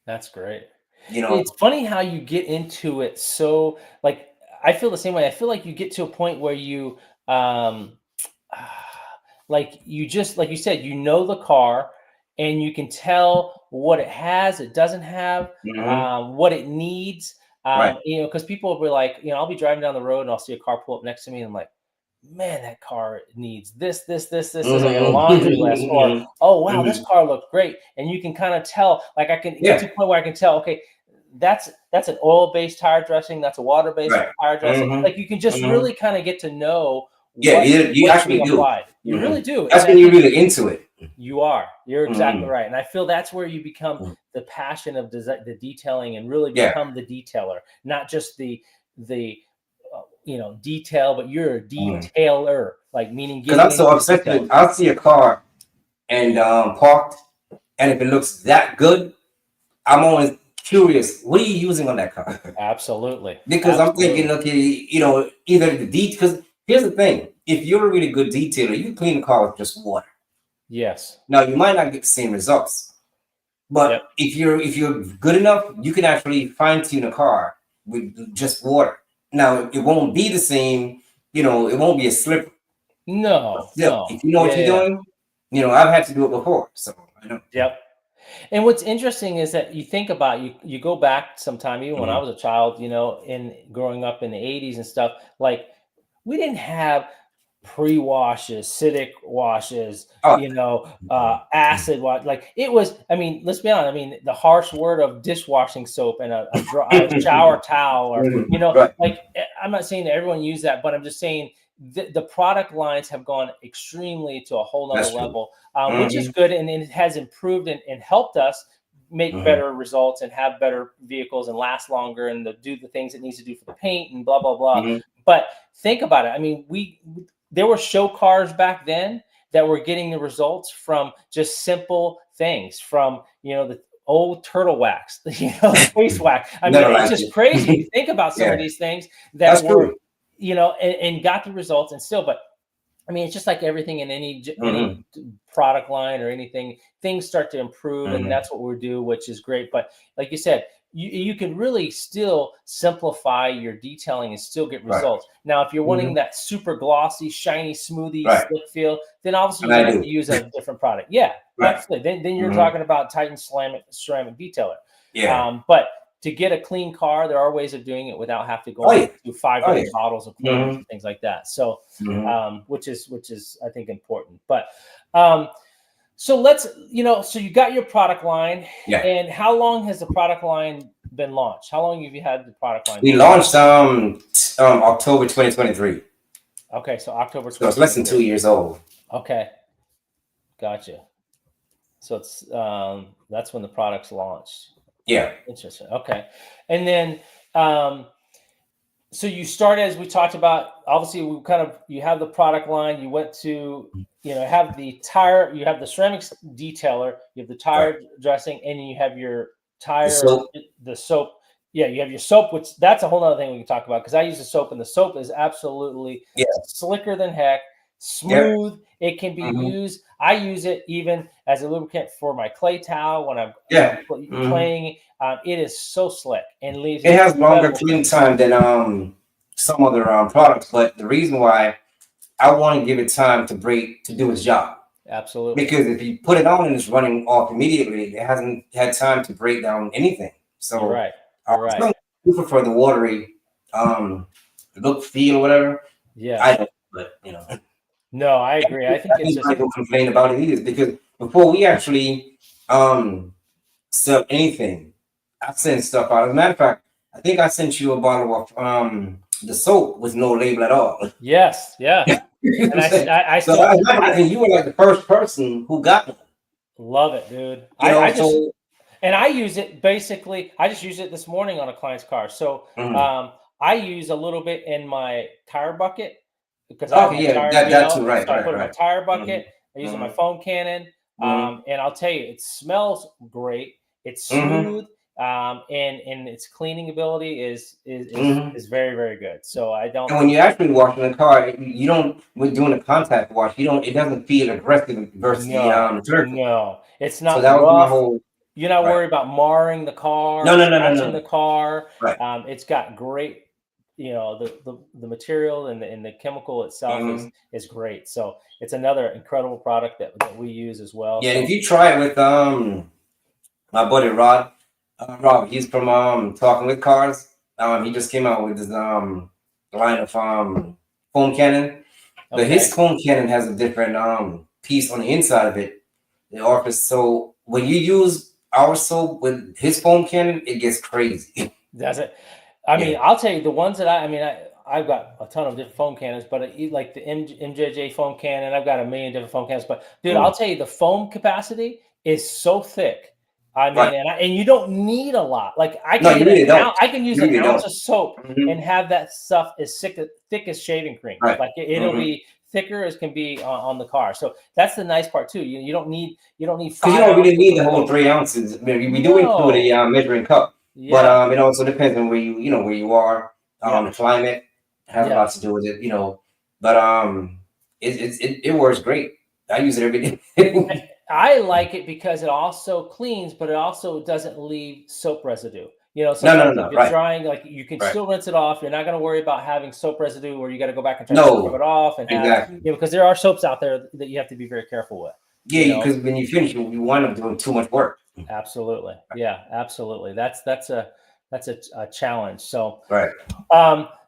That's great. You know, It's funny how you get into it. So, like, I feel the same way. I feel like you get to a point where you, um, like, you just, like you said, you know the car, and you can tell what it has, it doesn't have, hmm what it needs. right? Because people will be like, I'll be driving down the road and I'll see a car pull up next to me, and I'm like, man, that car needs this. Is like a laundry list, or oh wow, this car looked great, and you can kind of tell. Like I can get to a point where I can tell, okay, that's an oil-based tire dressing, that's a water-based tire dressing. Like you can just really kind of get to know you what's actually being do. applied. You really do. That's when you're really into it. You're exactly right, and I feel that's where you become the passion of the detailing, and really become the detailer, not just the detail, but you're a detailer, like meaning because I'm so obsessed with. I'll see a car and parked, and if it looks that good, I'm always curious. What are you using on that car? Absolutely, because I'm thinking, okay, either the because here's the thing: if you're a really good detailer, you can clean the car with just water. Yes. Now you might not get the same results, but if you're good enough, you can actually fine tune a car with just water. Now it won't be the same. It won't be a slipper. No. If you know what you're doing, I've had to do it before, so I know. Yep. And what's interesting is that you think about you go back sometime, even when I was a child, in growing up in the 80s and stuff, like we didn't have pre-washes, acidic washes, acid wash. Like it was, I mean, let's be honest. I mean, the harsh word of dishwashing soap and a shower towel, or like I'm not saying that everyone use that, but I'm just saying the product lines have gone extremely to a whole nother level, which is good, and it has improved and helped us make better results and have better vehicles and last longer and do the things it needs to do for the paint and blah blah blah. But think about it. I mean, there were show cars back then that were getting the results from just simple things, from the old turtle wax, face wax. I mean, it's just crazy to think about some of these things that were, and got the results, and still, but I mean, it's just like everything in any product line or anything, things start to improve, and that's what we do, which is great. But like you said, you can really still simplify your detailing and still get results. Now, if you're wanting that super glossy, shiny, smoothie, slick feel, then obviously you have to use a different product. Yeah, absolutely. Then you're talking about Titan ceramic detailer. Yeah. But to get a clean car, there are ways of doing it without having to go through 5 different bottles of cleaners and things like that. So, which is I think important. But so let's, so you got your product line. Yeah. And how long has the product line been launched? How long have you had the product line? We launched October 2023. Okay, so October 2023. So it's less than 2 years old. Okay. Gotcha. So it's that's when the product's launched. Yeah. Interesting. Okay. And then so you started, as we talked about, obviously you have the product line, you went to have the tire, you have the ceramics detailer, you have the tire dressing, and you have your tire, the soap. Yeah, you have your soap, which that's a whole other thing we can talk about, because I use the soap, and the soap is absolutely slicker than heck, smooth. It can be used. I use it even as a lubricant for my clay towel when I'm playing. It is so slick and leaves. It has longer clean time than some other products, but the reason why I want to give it time to do its job. Absolutely. Because if you put it on and it's running off immediately, it hasn't had time to break down anything. So you're right. I prefer the watery look, feel, or whatever. Yeah. I don't, but No, I agree. I think it's just people complain about it either, because before we actually sell anything, I send stuff out. As a matter of fact, I think I sent you a bottle of the soap with no label at all. Yes, yeah. And I still, you were like the first person who got it. Love it, dude. And I use it basically. I just used it this morning on a client's car. So I use a little bit in my tire bucket, because I have my tire, that's right. So I put it in my tire bucket. I use it in my foam cannon, and I'll tell you, it smells great. It's smooth, and its cleaning ability is very, very good. So I don't. And when you're actually washing the car, you don't. When doing a contact wash, you don't. It doesn't feel aggressive versus the surface. No, it's not. So that was my whole. You're not worried about marring the car, no. the car. Right. It's got great, the material and the chemical itself is great. So it's another incredible product that we use as well. Yeah, and if you try it with my buddy Rob, he's from Talking with Cars. He just came out with his line of foam cannon. But Okay. his foam cannon has a different piece on the inside of it. The orifice. So when you use our soap with his foam cannon, it gets crazy. Does it? I mean, Yeah. I'll tell you the ones that I've got a ton of different foam cannons, but like the MJJ foam cannon, I've got a million different foam cannons. But dude, I'll tell you the foam capacity is so thick. I mean, Right. and you don't need a lot. Like I No, can you get an really don't. ounce, I can use You an really ounce don't. of soap Hmm. and have that stuff as thick as shaving cream. Right. Like it'll Hmm. be thicker as can be on the car. So that's the nice part too. You don't need Because you 5 don't really ounces need of the whole soap. 3 ounces. I mean, we do include No. a measuring cup, but Yeah. it also depends on where where you are. Yeah. The climate has a Yeah. lot to do with it, But it works great. I use it every day. I like it because it also cleans, but it also doesn't leave soap residue. No, no, Sometimes no, if no. it's Right, drying, like you can right. still rinse it off. You're not going to worry about having soap residue where you got to go back and try to scrub No, it off and have, exactly. because there are soaps out there that you have to be very careful with. Yeah, because when you finish, you wind up doing too much work. Absolutely. Yeah, absolutely. That's a challenge. So Right.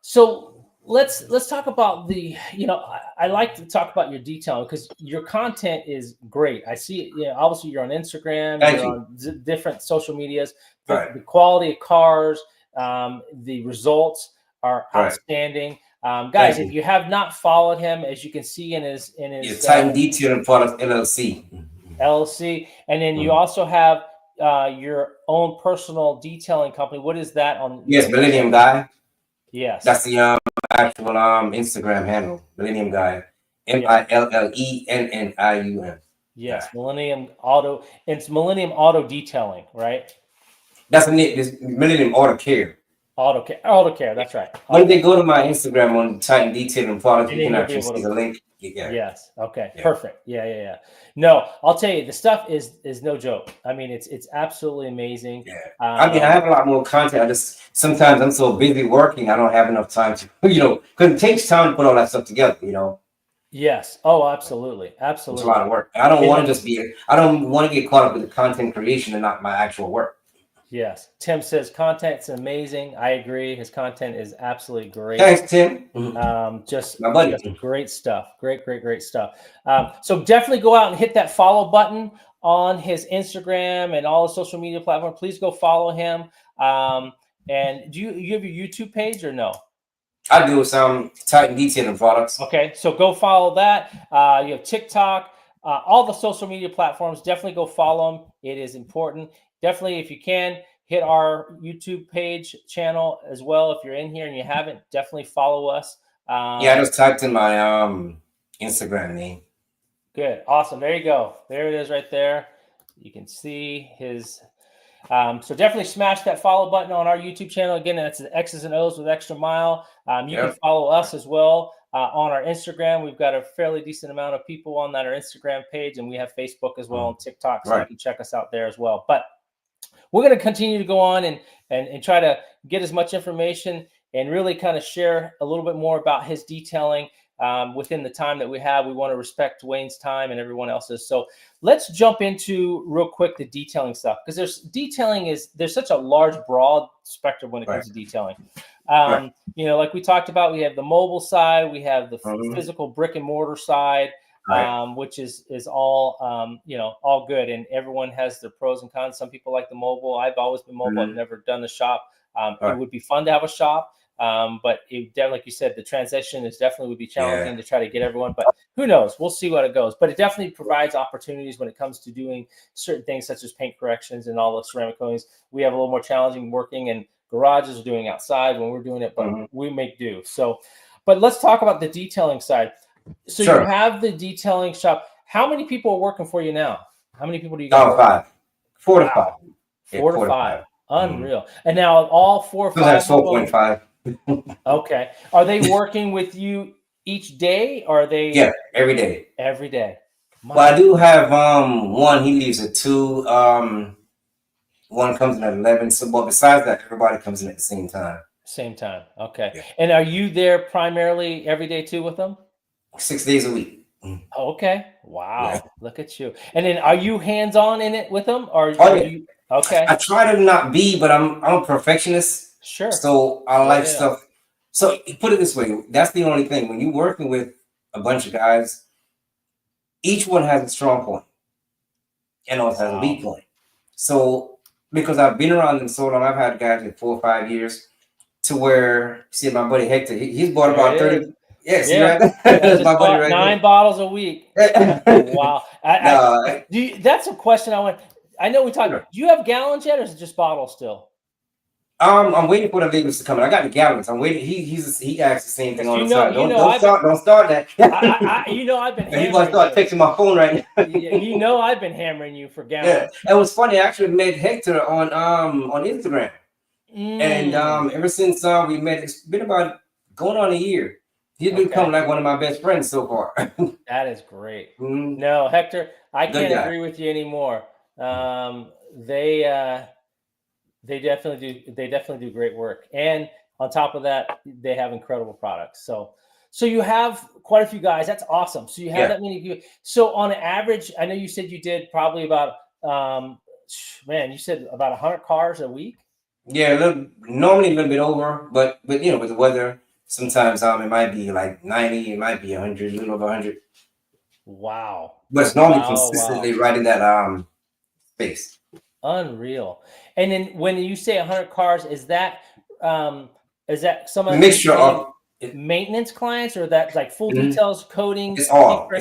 so let's talk about I like to talk about your detailing because your content is great. I see, obviously you're on Instagram, Thank you're you. on different social medias. The, Right, the quality of cars, the results are right. outstanding. Guys, Thank if you. you have not followed him, as you can see in Yeah, his Titan Detail and Products LLC. LLC, and then you also have your own personal detailing company. What is that on Yes, your website? Millennium Guy. Yes. That's the actual Instagram handle. Millennium Guy. Yeah. Millennium. Guy. Yes. Millennium Auto. It's Millennium Auto Detailing, right? That's this Millennium Auto Care. Auto care. Auto care. That's right. When they go to my Instagram on Titan Detail and Products, And you then can you'll be actually able see to. the link. Yeah, Yes. Okay. yeah. Perfect. Yeah. No, I'll tell you, the stuff is no joke. I mean, it's absolutely amazing. Yeah. I mean, I have a lot more content. I just sometimes I'm so busy working, I don't have enough time to, because it takes time to put all that stuff together. Yes. Oh, absolutely. It's a lot Absolutely. of work. I don't And want to then, just I don't want to get caught up with the content creation and not my actual work. yes. Tim says content's amazing. I agree. His content is absolutely great. Thanks, Tim. Just My buddy. great stuff. Great stuff. So definitely go out and hit that follow button on his Instagram and all the social media platforms. Please go follow him. And do you have your YouTube page or no? I do some Titan Detail and Products. Okay, so go follow that. You have TikTok, all the social media platforms. Definitely go follow them. It is important. Definitely, if you can, hit our YouTube page channel as well. If you're in here and you haven't, definitely follow us. Yeah, I just typed in my Instagram name. Good, awesome. There you go. There it is, right there. You can see his. So definitely smash that follow button on our YouTube channel. Again, that's the X's and O's with Extra Mile. You can follow us as well on our Instagram. We've got a fairly decent amount of people on that our Instagram page, and we have Facebook as well and TikTok, so you can check us out there as well. But we're going to continue to go on and try to get as much information and really kind of share a little bit more about his detailing within the time that we have. We want to respect Wayne's time and everyone else's. So let's jump into real quick the detailing stuff, because there's such a large, broad spectrum when it comes to detailing. Like we talked about, we have the mobile side, we have the physical brick and mortar side. Which is all all good, and everyone has their pros and cons. Some people like the mobile. I've always been mobile. I've never done the shop. It would be fun to have a shop, but like you said, the transition is definitely would be challenging to try to get everyone. But who knows? We'll see what it goes. But it definitely provides opportunities when it comes to doing certain things such as paint corrections and all the ceramic coatings. We have a little more challenging working in garages or doing outside when we're doing it, but we make do. So, but let's talk about the detailing side. So you have the detailing shop. How many people are working for you now? How many people do you got? 5. 4 to 5. Wow. 4 to 5. Unreal. And now all 4 or 5 4.5. Okay. Are they working with you each day? Or are they? Yeah, every day. Every day. Well, I do have one. He leaves at 2. One comes in at 11. So, but besides that, everybody comes in at the same time. Same time. Okay. Yeah. And are you there primarily every day too with them? 6 days a week. Okay. Wow. Yeah. Look at you. And then are you hands-on in it with them? Or you okay? I try to not be, but I'm a perfectionist. Sure. So I like stuff. So put it this way, that's the only thing. When you're working with a bunch of guys. Each one has a strong point and also has a weak point. So because I've been around them so long, I've had guys in 4 or 5 years to where, see my buddy Hector, he's bought about 30. Yeah, see right there? I That's just my buddy bought right 9 there. bottles a week. Wow. No, That's a question I want. I know we talked. sure. Do you have gallons yet, or is it just bottles still? I'm waiting for the labels to come in. I got the gallons. I'm waiting. He asked the same thing all the time. Don't start that. I've been He want to start hammering texting my phone right now. you. I've been hammering you for Yeah, gallons. it was funny. I actually met Hector on Instagram, and ever since we met, it's been about going on a year. He's become like one of my best friends so far. That is great. Mhm. No, Hector, I Good can't guy. agree with you anymore. They definitely do great work, and on top of that, they have incredible products. So you have quite a few guys. That's awesome. So you have that many people. So on average, I know you said you did probably about you said about 100 cars a week. Yeah, normally a little bit over, but you know, with the weather, sometimes it might be like 90, it might be 100, a little over 100. Wow. But it's normally consistently right in that space. Unreal. And then when you say 100 cars, is that some of Mixture of maintenance clients, or that like full details, coatings? It's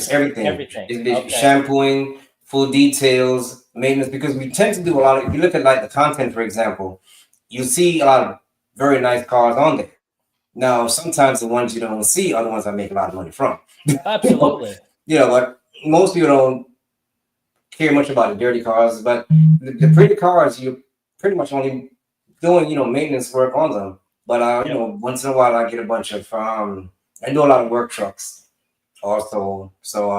everything. It's shampooing, full details, maintenance, because we tend to do a lot of, if you look at like the content, for example, you see a lot of very nice cars on there. Now, sometimes the ones you don't see are the ones I make a lot of money from. Absolutely. You know, but most people don't care much about the dirty cars, but the pretty cars, you're pretty much only doing, you know, maintenance work on them. But you know, once in a while I get a bunch of I do a lot of work trucks also. So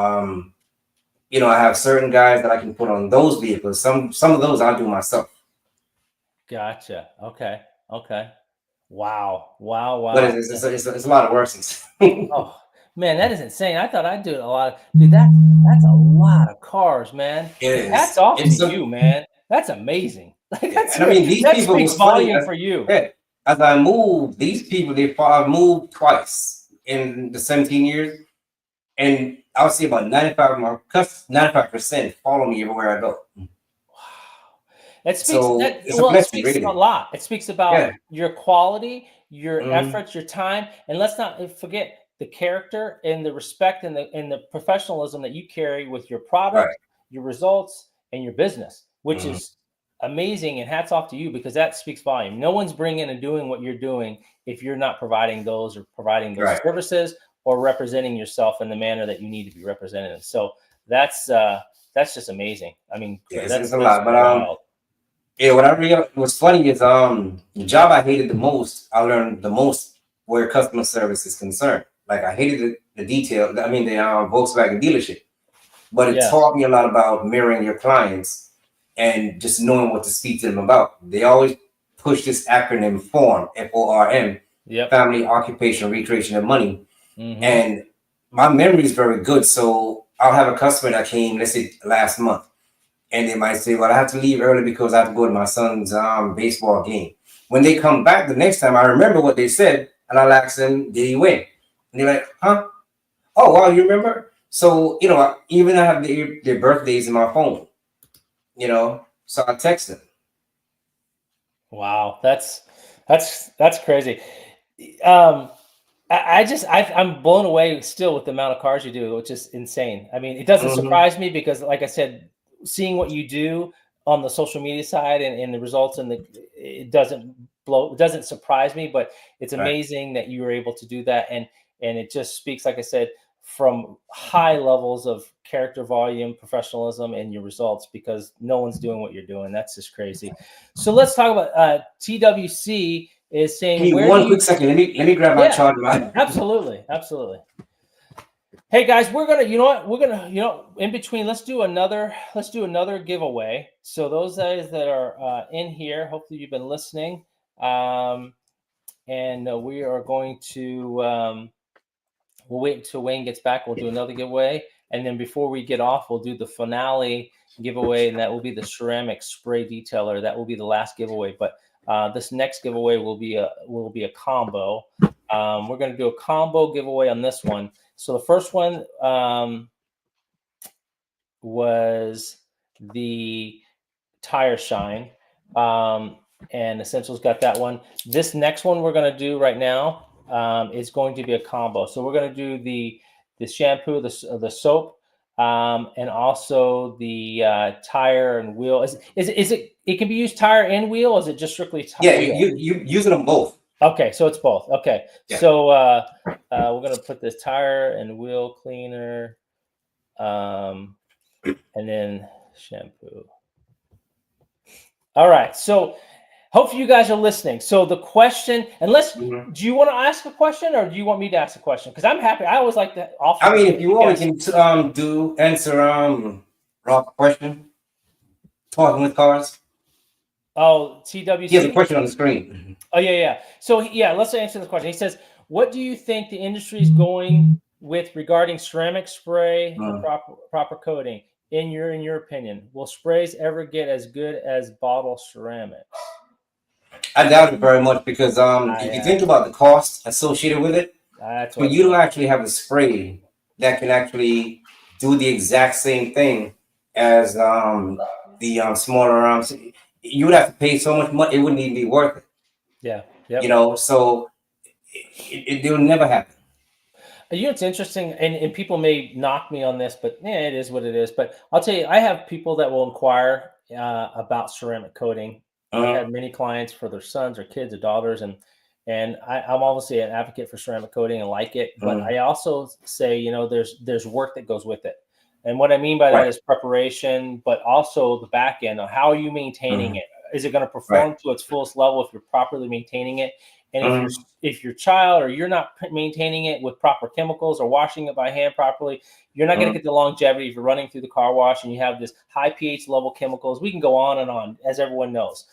you know, I have certain guys that I can put on those vehicles. Some of those I do myself. Gotcha. Okay. Wow. But it's a lot of work. Oh man, that is insane. I thought I'd do it a lot. Dude, that's a lot of cars, man. Hats off to you, man. That's amazing. And I mean, these people speaks volume for you. As I moved, these people, I've moved twice in the 17 years, and I would say about 95% follow me everywhere I go. Wow. It speaks a lot. It speaks about your quality, your efforts, your time, and let's not forget the character and the respect and the professionalism that you carry with your product, your results, and your business, which is amazing. And hats off to you, because that speaks volume. No one's bringing and doing what you're doing if you're not providing those services or representing yourself in the manner that you need to be represented. So that's just amazing. I mean, it's a lot, but what's funny is the job I hated the most, I learned the most where customer service is concerned. Like I hated the detail. I mean, the Volkswagen dealership, but it taught me a lot about mirroring your clients and just knowing what to speak to them about. They always push this acronym FORM, FORM, family, occupation, recreation, and money. And my memory is very good. So I'll have a customer that came, let's say last month, and they might say, well, I have to leave early because I have to go to my son's baseball game. When they come back the next time, I remember what they said, and I'll ask them, did he win? And they're like, huh? Oh, wow, you remember? So, you know, even I have their birthdays in my phone, you know, so I text them. Wow, that's crazy. I'm blown away still with the amount of cars you do, which is insane. I mean, it doesn't surprise me because, like I said, seeing what you do on the social media side and the results it doesn't surprise me, but it's amazing that you were able to do that. And it just speaks, like I said, from high levels of character, volume, professionalism, and your results, because no one's doing what you're doing. That's just crazy. So let's talk about TWC is saying. Give me one quick second. Let me grab my charger. Absolutely. Hey guys, we're gonna, in between, let's do another giveaway. So those guys that are in here, hopefully you've been listening, and we are going to. We'll wait until Wayne gets back. We'll do another giveaway. And then before we get off, we'll do the finale giveaway, and that will be the ceramic spray detailer. That will be the last giveaway. But this next giveaway will be a combo. We're going to do a combo giveaway on this one. So the first one was the tire shine, and Essentials got that one. This next one we're going to do right now is going to be a combo. So we're going to do the shampoo, the soap, and also the tire and wheel. Is it? It can be used tire and wheel. Or is it just strictly tire? Yeah, you using them both. Okay, so it's both. Okay, Yeah. so we're gonna put this tire and wheel cleaner, and then shampoo. All right, so hopefully you guys are listening. So the question, unless do you want to ask a question or do you want me to ask a question? Because I'm happy. I always like to offer. I mean, if you want, we can answer Rock question. Talking with cars. Oh, TWC. He has a question on the screen. Oh yeah. So yeah, let's answer the question. He says, "What do you think the industry is going with regarding ceramic spray and proper coating? In your opinion, will sprays ever get as good as bottle ceramics?" I doubt it very much because if you think about the cost associated with it, for you to actually have a spray that can actually do the exact same thing as the smaller you would have to pay so much money; it wouldn't even be worth it. Yeah. Yep. You know, so it will never happen. You know, it's interesting, and people may knock me on this, but yeah, it is what it is. But I'll tell you, I have people that will inquire about ceramic coating. I've had many clients for their sons or kids or daughters, and I'm obviously an advocate for ceramic coating and like it. But I also say, you know, there's work that goes with it, and what I mean by that is preparation, but also the back end. How are you maintaining it? Is it going to perform to its fullest level if you're properly maintaining it? And if your child or you're not maintaining it with proper chemicals or washing it by hand properly, you're not going to get the longevity if you're running through the car wash and you have this high pH level chemicals. We can go on and on, as everyone knows.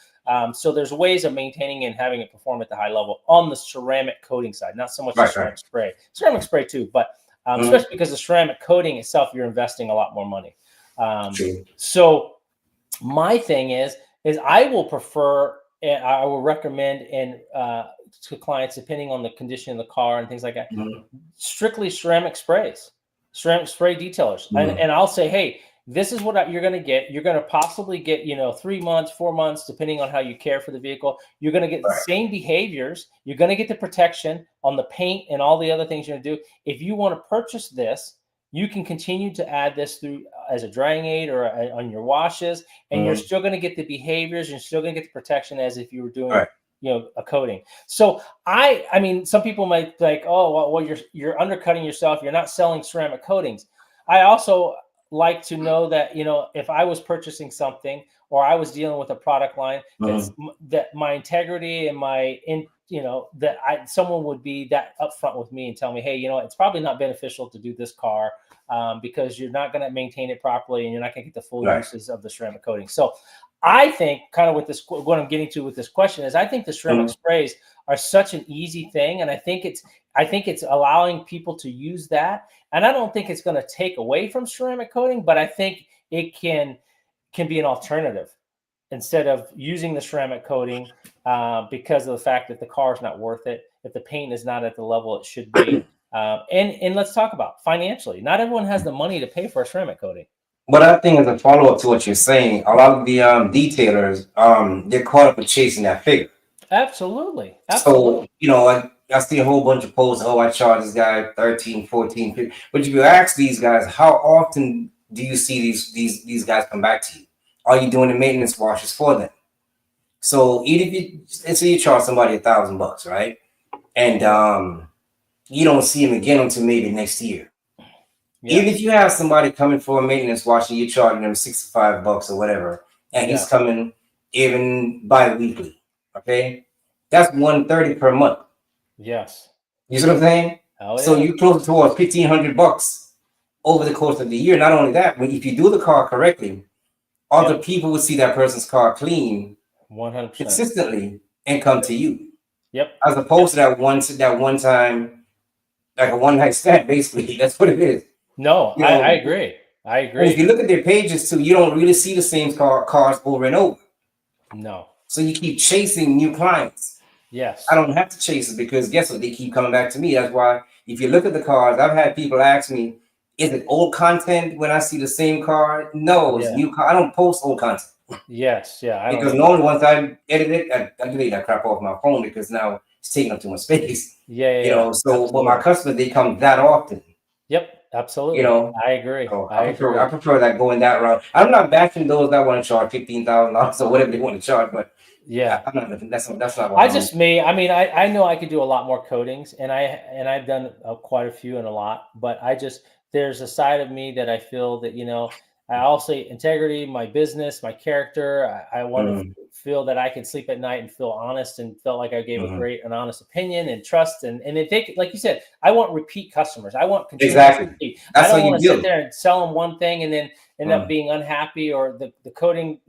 So there's ways of maintaining and having it perform at the high level on the ceramic coating side, not so much the ceramic spray. Ceramic spray too, but especially because the ceramic coating itself, you're investing a lot more money. So my thing is I will prefer, and I will recommend to clients, depending on the condition of the car and things like that, strictly ceramic sprays, ceramic spray detailers. And I'll say, hey, this is what you're going to get. You're going to possibly get, 3 months, 4 months, depending on how you care for the vehicle. You're going to get the same behaviors. You're going to get the protection on the paint and all the other things you're going to do. If you want to purchase this, you can continue to add this through as a drying aid or on your washes, and you're still going to get the behaviors. You're still going to get the protection as if you were doing, a coating. So I mean, some people might be like, oh, well, you're undercutting yourself. You're not selling ceramic coatings. I also like to know that, if I was purchasing something or I was dealing with a product line, that my integrity and someone would be that upfront with me and tell me, hey, it's probably not beneficial to do this car because you're not going to maintain it properly and you're not going to get the full uses of the ceramic coating. So I think kind of with this, what I'm getting to with this question is I think the ceramic sprays are such an easy thing. And I think it's allowing people to use that. And I don't think it's going to take away from ceramic coating, but I think it can be an alternative instead of using the ceramic coating because of the fact that the car is not worth it, if the paint is not at the level it should be. And let's talk about financially. Not everyone has the money to pay for a ceramic coating. But I think as a follow-up to what you're saying, a lot of the detailers, they're caught up with chasing that figure. Absolutely. So, I see a whole bunch of posts, I charge this guy 13, 14, 15. But if you ask these guys, how often do you see these guys come back to you? Are you doing the maintenance washes for them? So even if let's say you charge somebody $1,000, right? And you don't see him again until maybe next year. Yeah. Even if you have somebody coming for a maintenance wash and you're charging them $65 or whatever, and he's coming even bi-weekly, okay? That's $130 per month. Yes. You see what I'm saying? So you close towards $1,500 over the course of the year. Not only that, but if you do the car correctly, other people will see that person's car clean 100% consistently and come to you. Yep. As opposed to that one time, like a one-night stand, basically. That's what it is. No, I agree. I agree. And if you look at their pages too, you don't really see the same cars over and over. No. So you keep chasing new clients. I Yes. don't have to chase it because guess what? They keep coming back to me. That's why if you look at the cars, I've had people ask me, is it old content when I see the same car? No, it's Yeah. new car. I don't post old content Yes. Yeah. I don't because either. normally once I edit it, I delete that crap off my phone because now it's taking up too much space. Yeah. Yeah. You Yeah. know, so but my Absolutely. customers they come that often, Yep. you Absolutely. know. I agree. So I I agree. prefer that going that route. I'm not bashing those that want to charge $15,000 or whatever they want to charge, but Yeah. I'm not that's not what I I'm. just me. I mean, I know I could do a lot more coatings, and I've done quite a few and a lot. But I just there's a side of me that I feel that I also integrity, my business, my character. I want to Mm, feel that I can sleep at night and feel honest and felt like I gave a mhm. great and honest opinion and trust and if they like you said, I want repeat customers. I want continuous Exactly. repeat. I That's how don't want you to sit build. there and sell them one thing and then end up Mm. being unhappy or the coating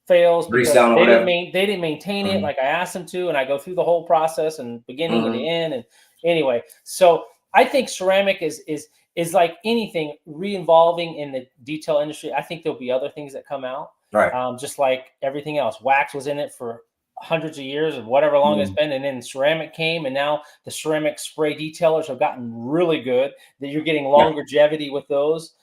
fails Breeze because down or whatever. they didn't maintain it Mm, like I asked them to, and I go through the whole process and beginning and the mhm. end. And anyway, so I think ceramic is like anything re-involving in the detail industry. I think there'll be other things that come out, Right. just like everything else. Wax was in it for hundreds of years of whatever long it's Mm. been, and then ceramic came, and now the ceramic spray detailers have gotten really good. That you're getting Yeah. longevity with those.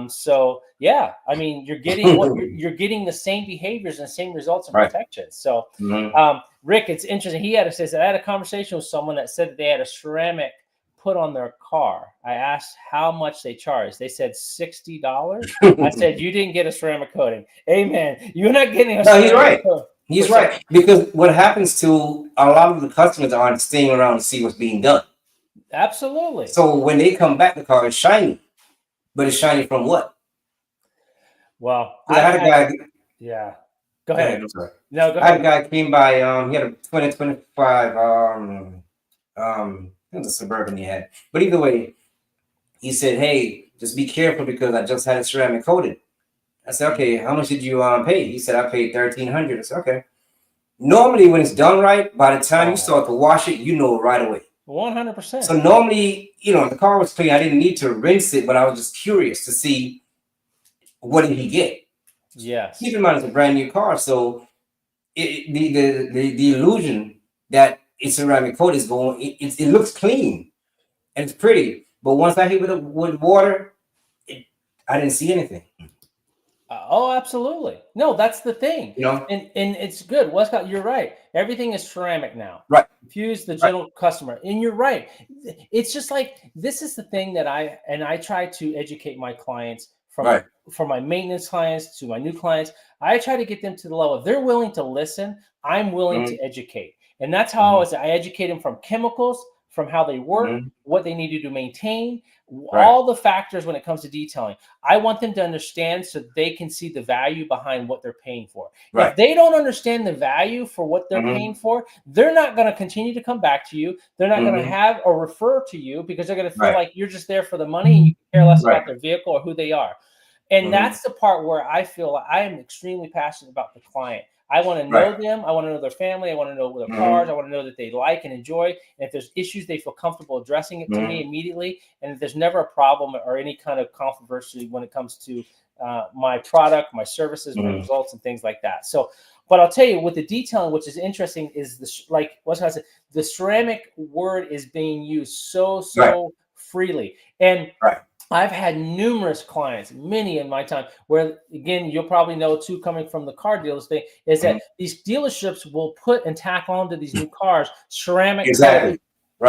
So yeah, I mean, you're getting what you're getting the same behaviors and same results and Right. protection. So, Mhm. Rick, it's interesting. He had says I had a conversation with someone that said that they had a ceramic put on their car. I asked how much they charged. They said $60. I said you didn't get a ceramic coating. Amen. You're not getting a No, he's ceramic right. coating for He's sure. right because what happens to a lot of the customers aren't staying around to see what's being done. Absolutely. So when they come back, the car is shiny, but it's shiny from what? Well, Because I've I had a had guy. yeah. Go Go ahead. ahead. I'm sorry. No, go I had a ahead. guy came by. He had a 2025. It was a Suburban he had. But either way, he said, "Hey, just be careful because I just had it ceramic coated." I said, "Okay, how much did you pay?" He said, "I paid 1,300." I said, "Okay." Normally, when it's done right, by the time you Oh, start to wash it, you know right away. 100%. So normally, the car was clean. I didn't need to rinse it, but I was just curious to see what did he get. Keep Yes. in mind, it's a brand new car, so the illusion that it's ceramic coat is going. It looks clean and it's pretty, but once I hit with water, it, I didn't see anything. Oh, absolutely. No, that's the thing. You know, And it's good. Westcott, you're right. Everything is ceramic now. right, Infuse the right, general customer. And you're right. It's just like this is the thing that I try to educate my clients right. from my maintenance clients to my new clients. I try to get them to the level. If they're willing to listen, I'm willing to Mm-hmm, educate. And that's how mm-hmm, I educate them from chemicals, from how they work, mm-hmm, what they need to do to maintain, right, all the factors when it comes to detailing. I want them to understand so they can see the value behind what they're paying for. If right. they don't understand the value for what they're Mm-hmm, paying for, they're not going to continue to come back to you. They're not going to mm-hmm, have or refer to you because they're going to feel right, like you're just there for the money and you care less right. about their vehicle or who they are. And Mm-hmm, that's the part where I feel like I am extremely passionate about the client. I want to right. know them. I want to know their family. I want to know their cars. Mm-hmm, I want to know that they like and enjoy. And if there's issues, they feel comfortable addressing it to me mm-hmm, immediately. And if there's never a problem or any kind of controversy when it comes to my product, my services, my mm-hmm, results, and things like that. So, but I'll tell you, with the detailing, which is interesting, is like what's I say, the ceramic word is being used right, so freely, and right. I've had numerous clients, many in my time, where again, you'll probably know too, coming from the car dealers thing, is Mm-hmm. that these dealerships will put and tack onto these new cars ceramic coating. Exactly.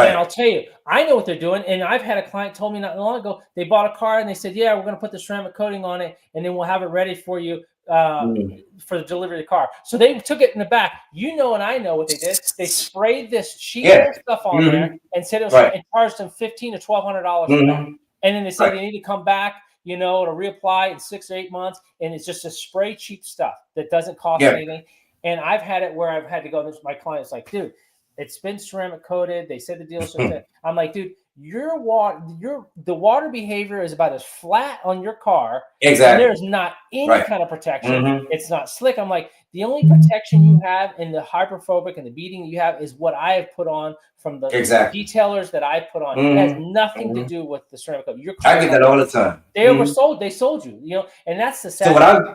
And Right. I'll tell you, I know what they're doing. And I've had a client told me not long ago, they bought a car and they said, "Yeah, we're going to put the ceramic coating on it, and then we'll have it ready for you Mm-hmm. for the delivery of the car." So they took it in the back. And I know what they did. They sprayed this cheap Yeah. old stuff on there Mm-hmm. and said it was Right. and charged them $1,500 to $1,200 for that. Mm-hmm. And then they say Right. they need to come back, to reapply in 6 or 8 months. And it's just a spray cheap stuff that doesn't cost Yeah. anything. And I've had it where I've had to go. My client's like, "Dude, it's been ceramic coated." They said the dealership said, I'm like, "Dude, the water behavior is about as flat on your car, and Exactly. there's not any Right. kind of protection. Mm-hmm. It's not slick." I'm like, "The only protection you have in the hydrophobic and the beading you have is what I have put on from the Exactly. detailers that I put on. It has Mm-hmm. nothing to Mm-hmm. do with the ceramic coat. Your I car is get not that all the time. they Mm-hmm. oversold. They sold you, and that's the So sad thing."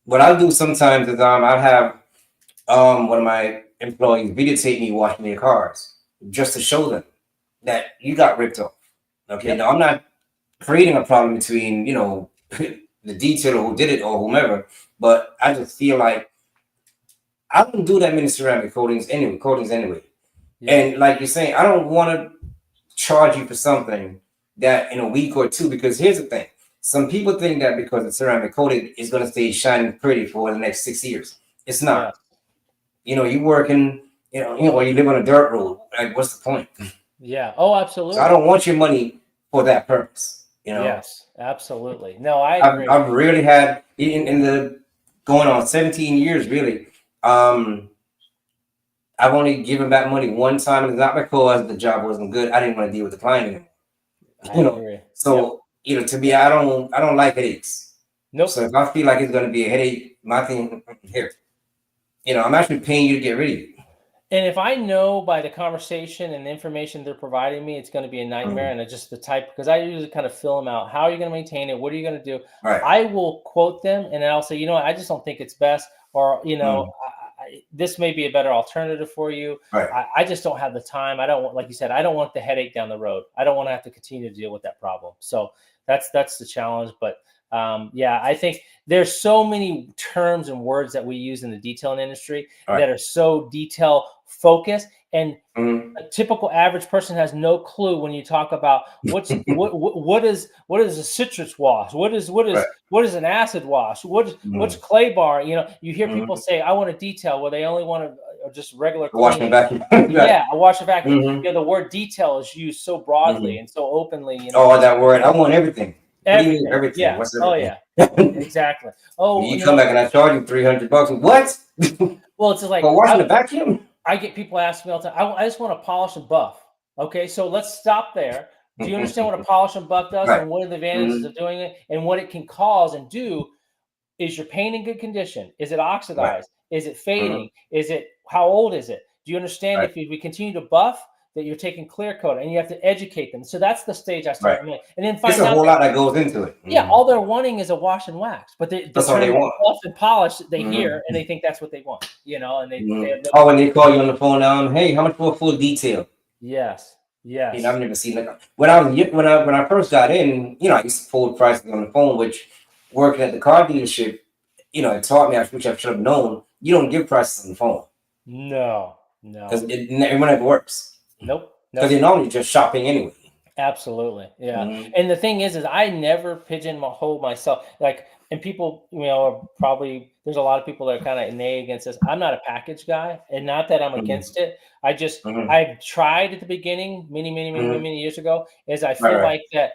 what I do sometimes is I have one of my employees videotape me washing their cars just to show them that you got ripped off. Okay, Yep. now I'm not creating a problem between the detailer who did it or whomever, but I just feel like I don't do that many ceramic coatings anyway. Yeah. And like you're saying, I don't want to charge you for something that in a week or two, because here's the thing. Some people think that because it's ceramic coated, it's going to stay shining pretty for the next 6 years. It's Yeah. not. You working, or you live on a dirt road. Like, what's the point? Yeah. Oh, So I absolutely. don't want your money for that purpose. Yes, absolutely. No, I I've, agree. I've really had in the going on 17 years, really. I've only given back money one time, and it's not because the job wasn't good. I didn't want to deal with the client anymore. I agree. Yep. So to me, I don't like headaches. So Nope. if I feel like it's going to be a headache, my thing here, I'm actually paying you to get rid of you. And if I know by the conversation and the information they're providing me, it's going to be a nightmare. And it's just the type, because I usually kind of fill them out. How are you going to maintain it? What are you going to do? Right. I will quote them and I'll say, I just don't think it's best. Or, this may be a better alternative for you. Right. I just don't have the time. I don't want, like you said, I don't want the headache down the road. I don't want to have to continue to deal with that problem. So that's the challenge. But I think there's so many terms and words that we use in the detailing industry that are so detail focused, and a typical average person has no clue when you talk about what is a citrus wash, what is an acid wash, what's clay bar. You hear people say, I want a detail, where they only want to just regular wash and cleaning. vacuum. Yeah, a wash and vacuum. The word detail is used so broadly and so openly. Oh, that word! I want everything. Everything. Everything. Yeah. What's everything? Oh yeah. Exactly. Oh, you come back and I charge you $300. What? Well, it's like for washing the vacuum. I get people asking me all the time, I just want to polish and buff. Okay, so let's stop there. Do you understand what a polish and buff does, and what are the advantages of doing it, and what it can cause and do? Is your paint in good condition? Is it oxidized? Is it fading? Is it, how old is it? Do you understand if we continue to buff, that you're taking clear coat, and you have to educate them? So that's the stage I start in. And then find out. There's a whole lot that goes into it. Yeah, all they're wanting is a wash and wax, but that's all they want. Buff and polish, they hear, and they think that's what they want. And they have no when they call you on the phone, hey, how much for a full detail? Yes. Yes. I've never seen that. When I first got in, I used to forward prices on the phone, which working at the car dealership, it taught me, which I should have known. You don't give prices on the phone. No. Because it never works. Nope. Because you're normally just shopping anyway. Absolutely. Yeah. And the thing is I never pigeonhole myself. Like, and people, probably, there's a lot of people that are kind of nay against this. I'm not a package guy, and not that I'm against it. I just, I've tried at the beginning many years ago, is I feel like that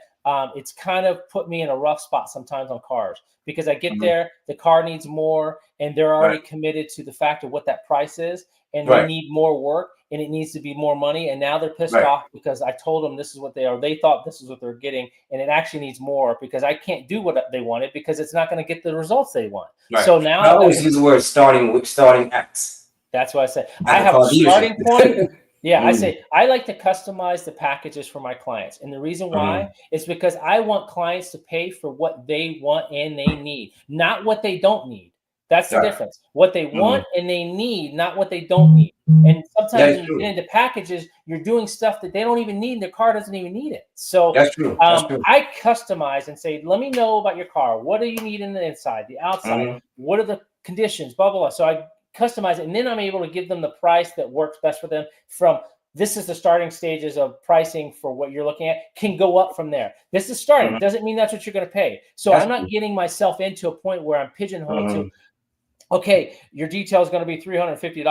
it's kind of put me in a rough spot sometimes on cars, because I get there, the car needs more, and they're already committed to the fact of what that price is, and they need more work, and it needs to be more money, and now they're pissed off because I told them this is what they are. They thought this is what they're getting, and it actually needs more, because I can't do what they wanted, because it's not going to get the results they want. So now I always use the word starting X. That's what I say. I have a starting point. Yeah, I say I like to customize the packages for my clients. And the reason why is because I want clients to pay for what they want and they need, not what they don't need. That's the difference. What they want and they need, not what they don't need. And sometimes when you get into packages, you're doing stuff that they don't even need, and their car doesn't even need it. So that's true. I customize and say, let me know about your car. What do you need in the inside, the outside? What are the conditions, blah, blah, blah. So I customize it, and then I'm able to give them the price that works best for them. From this is the starting stages of pricing for what you're looking at, can go up from there. This is starting. Doesn't mean that's what you're going to pay. So I'm not getting myself into a point where I'm pigeonholed to, okay, your detail is going to be $350.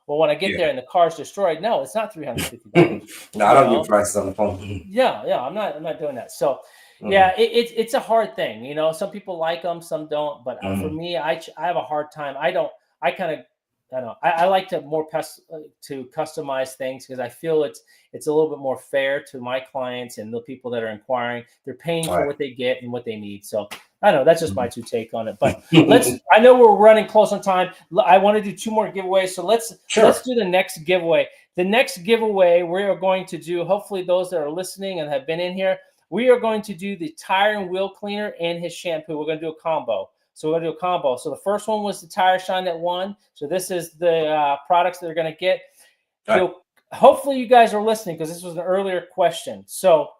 Well, when I get there and the car's destroyed, no, it's not $350. No, I don't give prices on the phone. Yeah, I'm not doing that. So yeah, it's a hard thing. Some people like them, some don't. But for me, I have a hard time. I like to to customize things, because I feel it's a little bit more fair to my clients and the people that are inquiring. They're paying for what they get and what they need. So I don't know. That's just my two take on it. But I know we're running close on time. I want to do 2 more giveaways. So let's do the next giveaway. The next giveaway we are going to do, hopefully those that are listening and have been in here, we are going to do the tire and wheel cleaner and his shampoo. We're going to do a combo. So we're going to do a combo. So the first one was the tire shine that won. So this is the products that they're going to get. Right. Hopefully you guys are listening because this was an earlier question. So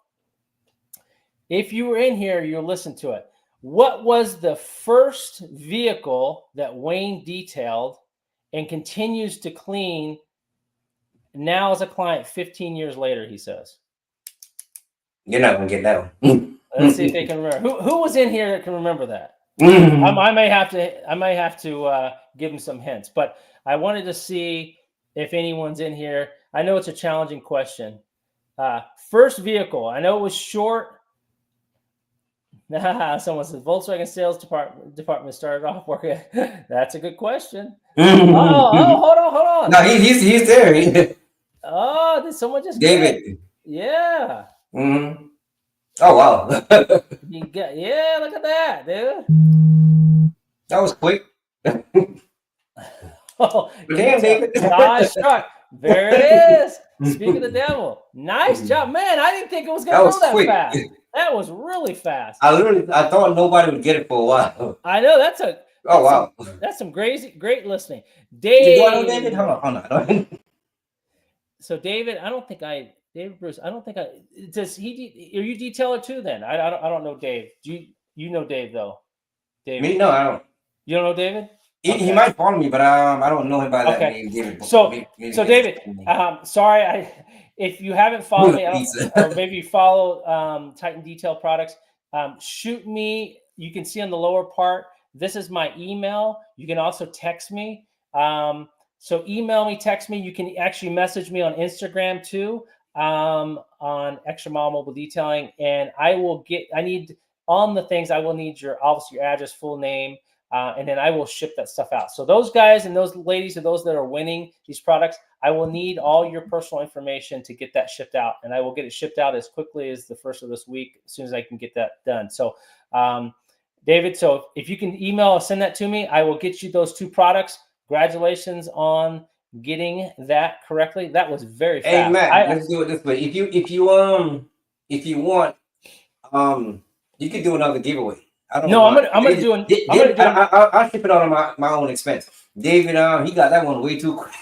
if you were in here, you'll listen to it. What was the first vehicle that Wayne detailed and continues to clean now as a client 15 years later, he says? You're not going to get that one. Let's see if they can remember. Who was in here that can remember that? I may have to give him some hints, but I wanted to see if anyone's in here. I know it's a challenging question. First vehicle. I know it was short. Someone says Volkswagen sales department started off working. That's a good question. Hold on. No, he's there. Oh, did someone just David? Yeah. Mm-hmm. Oh wow. Look at that, dude. That was quick. Oh, damn, David. Nice shot. There it is. Speak of the devil. Nice job, man. I didn't think it was going to go that fast. That was really fast. I thought nobody would get it for a while. I know that's wow. That's some great listening. David, hold on. So David Bruce, I don't think does he? Are you detailer too? Then I don't know Dave. Do you know Dave though? David. Me? No, I don't. You don't know David? He might follow me, but I don't know him by that name, David. So David, sorry, if you haven't followed me, or maybe you follow Titan Detail Products, shoot me. You can see on the lower part. This is my email. You can also text me. So email me, text me. You can actually message me on Instagram too, on Extra Mile Mobile Detailing, and I need on the things. I will need your address, full name. And then I will ship that stuff out. So those guys and those ladies and those that are winning these products, I will need all your personal information to get that shipped out. And I will get it shipped out as quickly as the first of this week, as soon as I can get that done. So, David, so if you can email or send that to me, I will get you those 2 products. Congratulations on getting that correctly. That was very fast. Hey, Matt, let's do it this way. If you want, you could do another giveaway. I'm gonna do it. I'll ship it on my own expense. David, he got that one way too quick.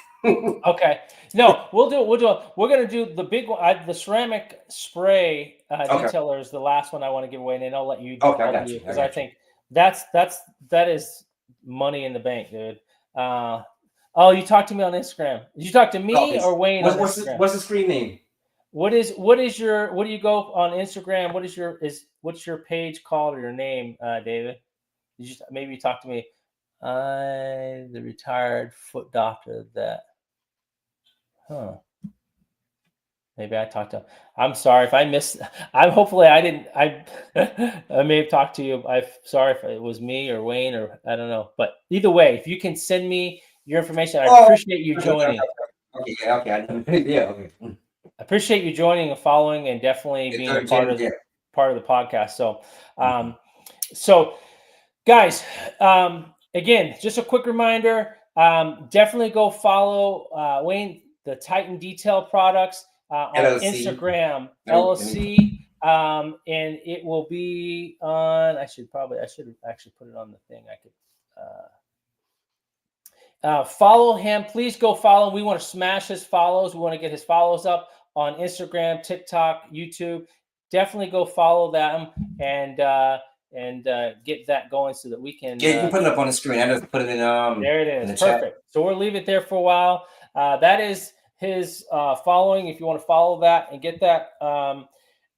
Okay. No, we'll do it. We're gonna do the big one. The ceramic spray detailer is the last one I want to give away, and then I'll let you do it because I think that is money in the bank, dude. You talked to me on Instagram. Did you talk to me or Wayne? What's the screen name? What do you go on Instagram? What's your page called or your name, David? Maybe you talk to me. The retired foot doctor that. Maybe I talked to him. I'm sorry if I missed. Hopefully I didn't. I may have talked to you. I'm sorry if it was me or Wayne or I don't know. But either way, if you can send me your information, I appreciate you joining. Okay. Yeah. Okay. I appreciate you joining and following, and definitely being a part of the podcast. So, guys, again, just a quick reminder: definitely go follow Wayne, the Titan Detail Products on LLC. Instagram, LLC, and it will be on. I should actually put it on the thing. I could. Follow him. Please go follow. We want to smash his follows. We want to get his follows up on Instagram, TikTok, YouTube. Definitely go follow them and get that going so that we can. Yeah, you can put it up on the screen. I just put it in. There it is. Perfect. Chat. So we'll leave it there for a while. That is his following. If you want to follow that and get that.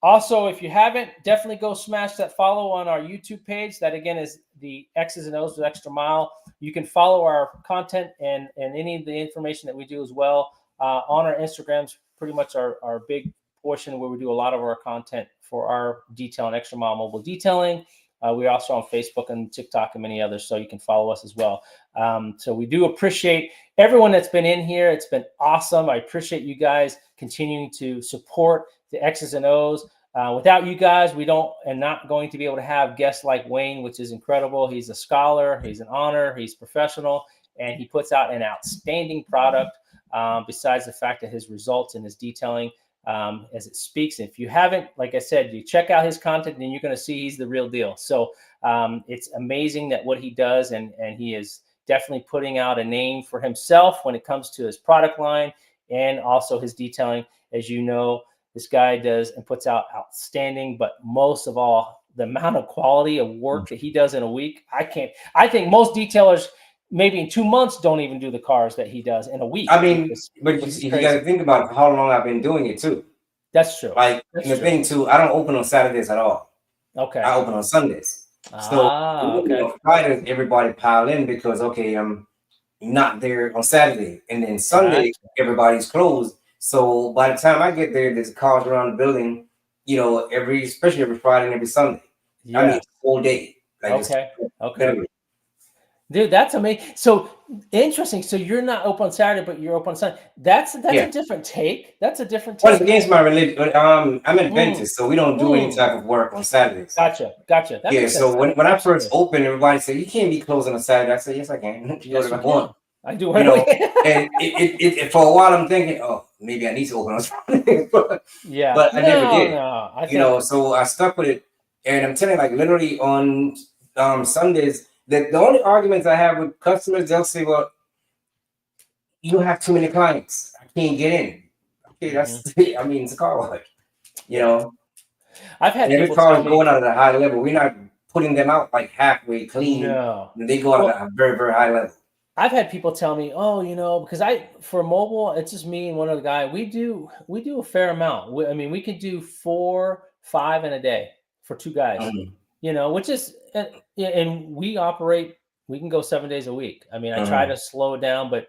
Also, if you haven't, definitely go smash that follow on our YouTube page. That again is the X's and O's with Extra Mile. You can follow our content and any of the information that we do as well on our Instagrams. Pretty much our big portion where we do a lot of our content for our detail and Extra Mile Mobile Detailing. We're also on Facebook and TikTok and many others, so you can follow us as well. So we do appreciate everyone that's been in here. It's been awesome. I appreciate you guys continuing to support the X's and O's. Without you guys, we don't and not going to be able to have guests like Wayne, which is incredible. He's a scholar, he's an honor, he's professional, and he puts out an outstanding product. Besides the fact that his results and his detailing as it speaks. If you haven't, like I said, you check out his content, and you're going to see he's the real deal. So it's amazing that what he does, and he is definitely putting out a name for himself when it comes to his product line and also his detailing. As you know, this guy does and puts out outstanding, but most of all, the amount of quality of work that he does in a week, I think most detailers maybe in 2 months don't even do the cars that he does in a week. I mean, but you got to think about how long I've been doing it too. That's true. Like, That's the true. thing too, I don't open on Saturdays at all. Okay. I open on Sundays. So okay. on Fridays, everybody pile in because I'm not there on Saturday, and then Sunday everybody's closed. So by the time I get there, there's cars around the building. Especially every Friday and every Sunday. Yeah. I mean, whole day. Like, okay. Dude, that's amazing. So interesting. So you're not open on Saturday, but you're open on Sunday. That's a different take. That's a different take. Well, it's against my religion, but I'm Adventist, so we don't do any type of work on Saturdays. Gotcha. That so when I first opened, everybody said you can't be closing on Saturday. I said yes, I can. Yes, I want. I do. And it for a while I'm thinking, oh, maybe I need to open on Saturday, but I never did. So I stuck with it, and I'm telling you, like, literally on Sundays. The only arguments I have with customers, they'll say, well, you have too many clients. I can't get in. Okay, that's, I mean, it's a car wash, I've had every car is going out at a high level. We're not putting them out like halfway clean. No. They go out at a very, very high level. I've had people tell me, oh, because for mobile, it's just me and one other guy. We do a fair amount. We could do 4, 5 in a day for 2 guys, which is, and we can go 7 days a week. I try to slow it down, but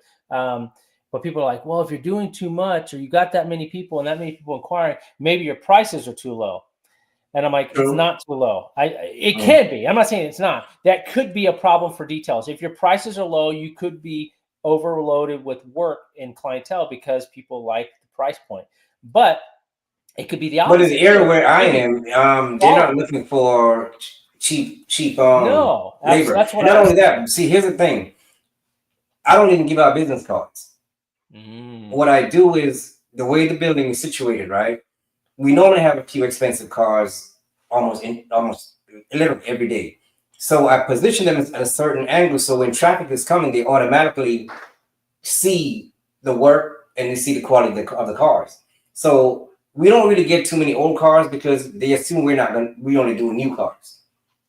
people are like, well, if you're doing too much, or you got that many people and that many people inquiring, maybe your prices are too low. And I'm like, it's not too low. It can be. I'm not saying it's not. That could be a problem for details. If your prices are low, you could be overloaded with work and clientele because people like the price point. But it could be the opposite. But in the area where I am, they're not looking for cheap no, labor. That's what not only that, see, here's the thing. I don't even give out business cards. What I do is, the way the building is situated, right? We normally have a few expensive cars almost literally every day. So I position them at a certain angle, so when traffic is coming, they automatically see the work and they see the quality of the cars. So we don't really get too many old cars because they assume we only do new cars.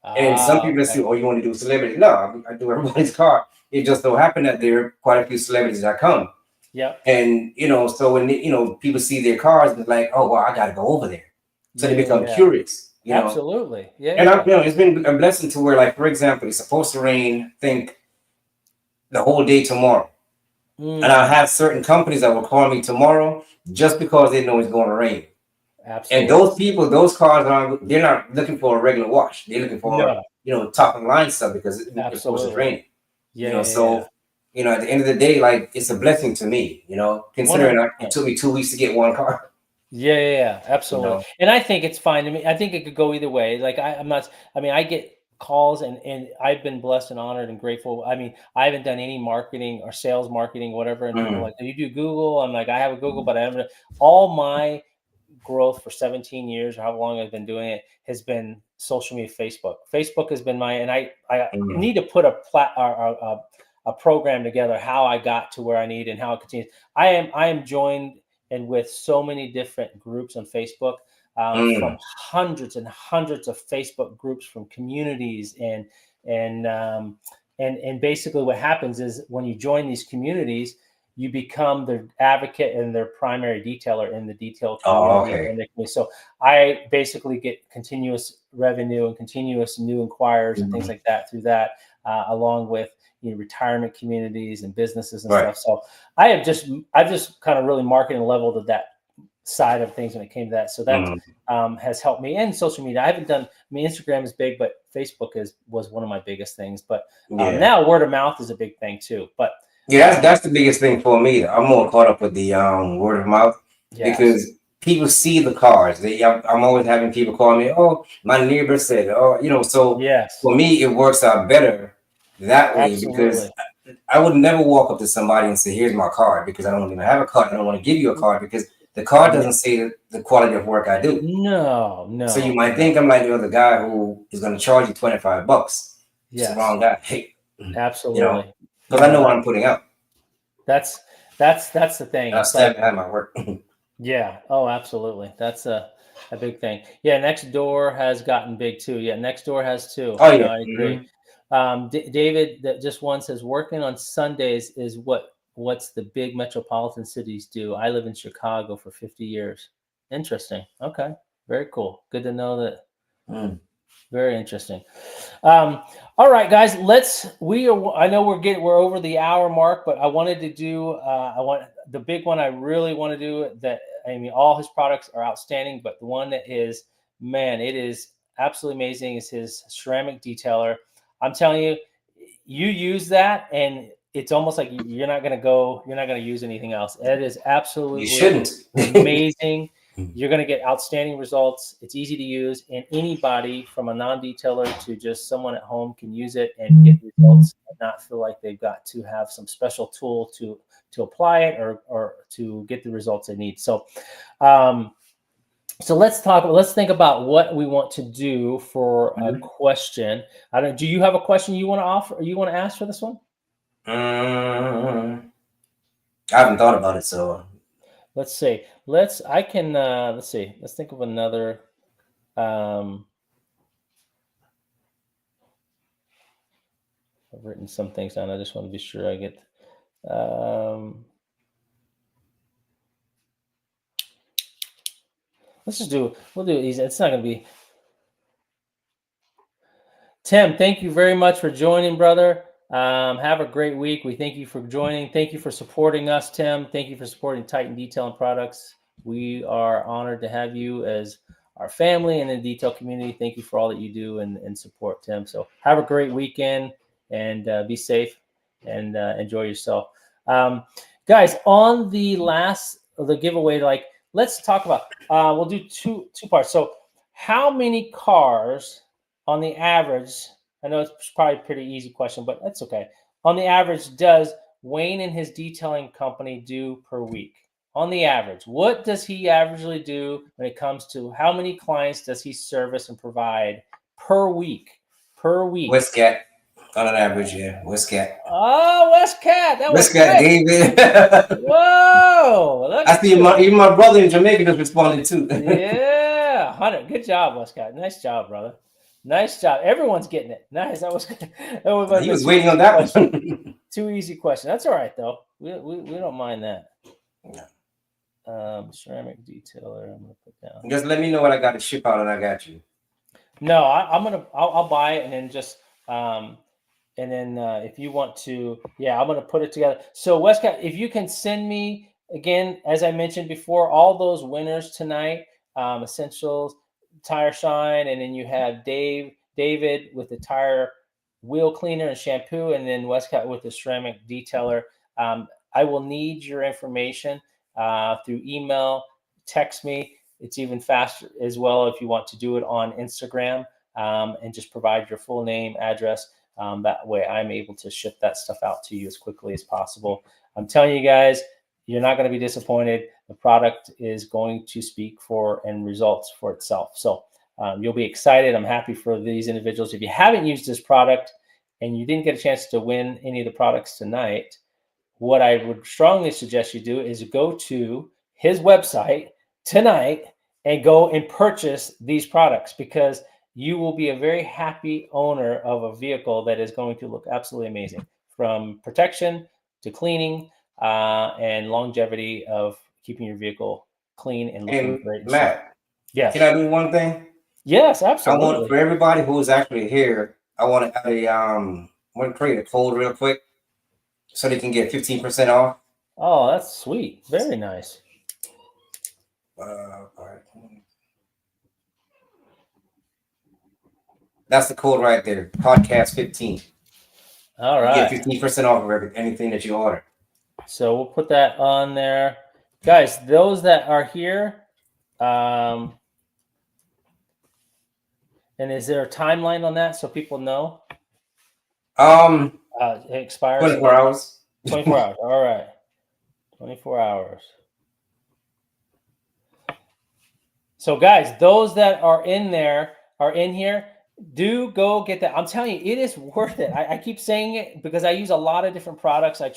And some people say, oh, you want to do celebrities? No, I do everybody's car. It just so happened that there are quite a few celebrities that come. Yeah. And so when people see their cars, they're like, oh, well, I got to go over there. So they become curious. Absolutely. Yeah. And it's been a blessing to where, like, for example, it's supposed to rain, think, the whole day tomorrow. And I'll have certain companies that will call me tomorrow just because they know it's going to rain. Absolutely. And those people, those cars they're not looking for a regular wash. They're looking for top of line stuff because it's supposed to rain. At the end of the day, like, it's a blessing to me, considering it took me 2 weeks to get one car. Yeah, absolutely. And I think it's fine. I think it could go either way. Like, I get calls and I've been blessed and honored and grateful. I haven't done any marketing or sales marketing, whatever. And people are like, do you do Google? I'm like, I have a Google, but I haven't. All my growth for 17 years or how long I've been doing it has been social media. Facebook has been and I need to put a program together, how I got to where I need and how it continues. I am joined and with so many different groups on Facebook, from hundreds and hundreds of Facebook groups, from communities, and basically what happens is when you join these communities, you become their advocate and their primary detailer in the detail community. So I basically get continuous revenue and continuous new inquirers and things like that through that, along with retirement communities and businesses and stuff. So I've just kind of really marketed and leveled at that side of things when it came to that. So that has helped me. And social media, I haven't done. Instagram is big, but Facebook was one of my biggest things. But now word of mouth is a big thing too. But that's the biggest thing for me. I'm more caught up with the word of mouth because people see the cars. I'm always having people call me, oh, my neighbor said, so for me, it works out better that way. Because I would never walk up to somebody and say, here's my card, because I don't even have a card. I don't want to give you a card because The car doesn't say the quality of work I do. No. So you might think I'm like the guy who is going to charge you $25. It's Yes. the wrong guy. Hey, absolutely. Because I know what I'm putting out. That's the thing. I'll stand behind my work. Yeah. Oh, absolutely. That's a big thing. Yeah. Next Door has gotten big too. Yeah. Next Door has too. Oh yeah. I agree. David, that just one says working on Sundays is what's the big metropolitan cities do. I live in Chicago for 50 years. Interesting. Okay. Very cool. Good to know that. Very interesting. All right, guys. I know we're over the hour mark, but I wanted to do. The big one. I really want to do that. I mean, all his products are outstanding, but the one that is, man, it is absolutely amazing. Is his ceramic detailer. I'm telling you, you use that, and it's almost like you're not going to use anything else. It is absolutely you shouldn't. amazing. You're going to get outstanding results. It's easy to use, and anybody from a non-detailer to just someone at home can use it and get results and not feel like they've got to have some special tool to apply it or to get the results they need. So, so let's think about what we want to do for a question. Do you have a question you want to offer or you want to ask for this one? I haven't thought about it, so let's see. Let's see. Let's think of another. I've written some things down. I just want to be sure I get. We'll do it easy. It's not going to be. Tim, thank you very much for joining, brother. Have a great week. We thank you for joining. Thank you for supporting us, Tim. Thank you for supporting Titan Detail and Products. We are honored to have you as our family and in the detail community. Thank you for all that you do and support, Tim. So have a great weekend and be safe and enjoy yourself. Guys, on the giveaway, let's talk about, we'll do two parts. So how many cars on the average, I know it's probably a pretty easy question, but that's okay. On the average, does Wayne and his detailing company do per week? On the average, what does he averagely do when it comes to how many clients does he service and provide per week? Westcat on an average, yeah. Westcat. Oh, Westcat. That was Westcat, David. Whoa. I see even my brother in Jamaica just responded too. Yeah. 100. Good job, Westcat. Nice job, brother. Nice job. Everyone's getting it. Nice. He was waiting on that one. Too easy question. That's all right though. We don't mind that. Ceramic detailer. I'm gonna put down. Just let me know what I got to ship out, and I got you. No, I'll buy it and then just if you want to, I'm gonna put it together. So Westcott, if you can send me again, as I mentioned before, all those winners tonight, Essentials, Tire Shine, and then you have David with the tire wheel cleaner and shampoo, and then Westcott with the ceramic detailer. I will need your information through email, text me. It's even faster as well if you want to do it on Instagram and just provide your full name, address. That way I'm able to ship that stuff out to you as quickly as possible. I'm telling you guys, you're not going to be disappointed. The product is going to speak for and results for itself. So you'll be excited. I'm happy for these individuals. If you haven't used this product and you didn't get a chance to win any of the products tonight, what I would strongly suggest you do is go to his website tonight and go and purchase these products, because you will be a very happy owner of a vehicle that is going to look absolutely amazing, from protection to cleaning and longevity of keeping your vehicle clean and looking great. Matt, yes. Can I do one thing? Yes, absolutely. I want, for everybody who's actually here, I want to add I want to create a code real quick so they can get 15% off. Oh, that's sweet. Very nice. All right. That's the code right there. Podcast 15. All right. You get 15% off of anything that you order. So we'll put that on there. Guys, those that are here, and is there a timeline on that so people know? It expires 24 hours. 24 hours. All right. 24 hours. So, guys, those that are in here, do go get that. I'm telling you, it is worth it. I keep saying it because I use a lot of different products. I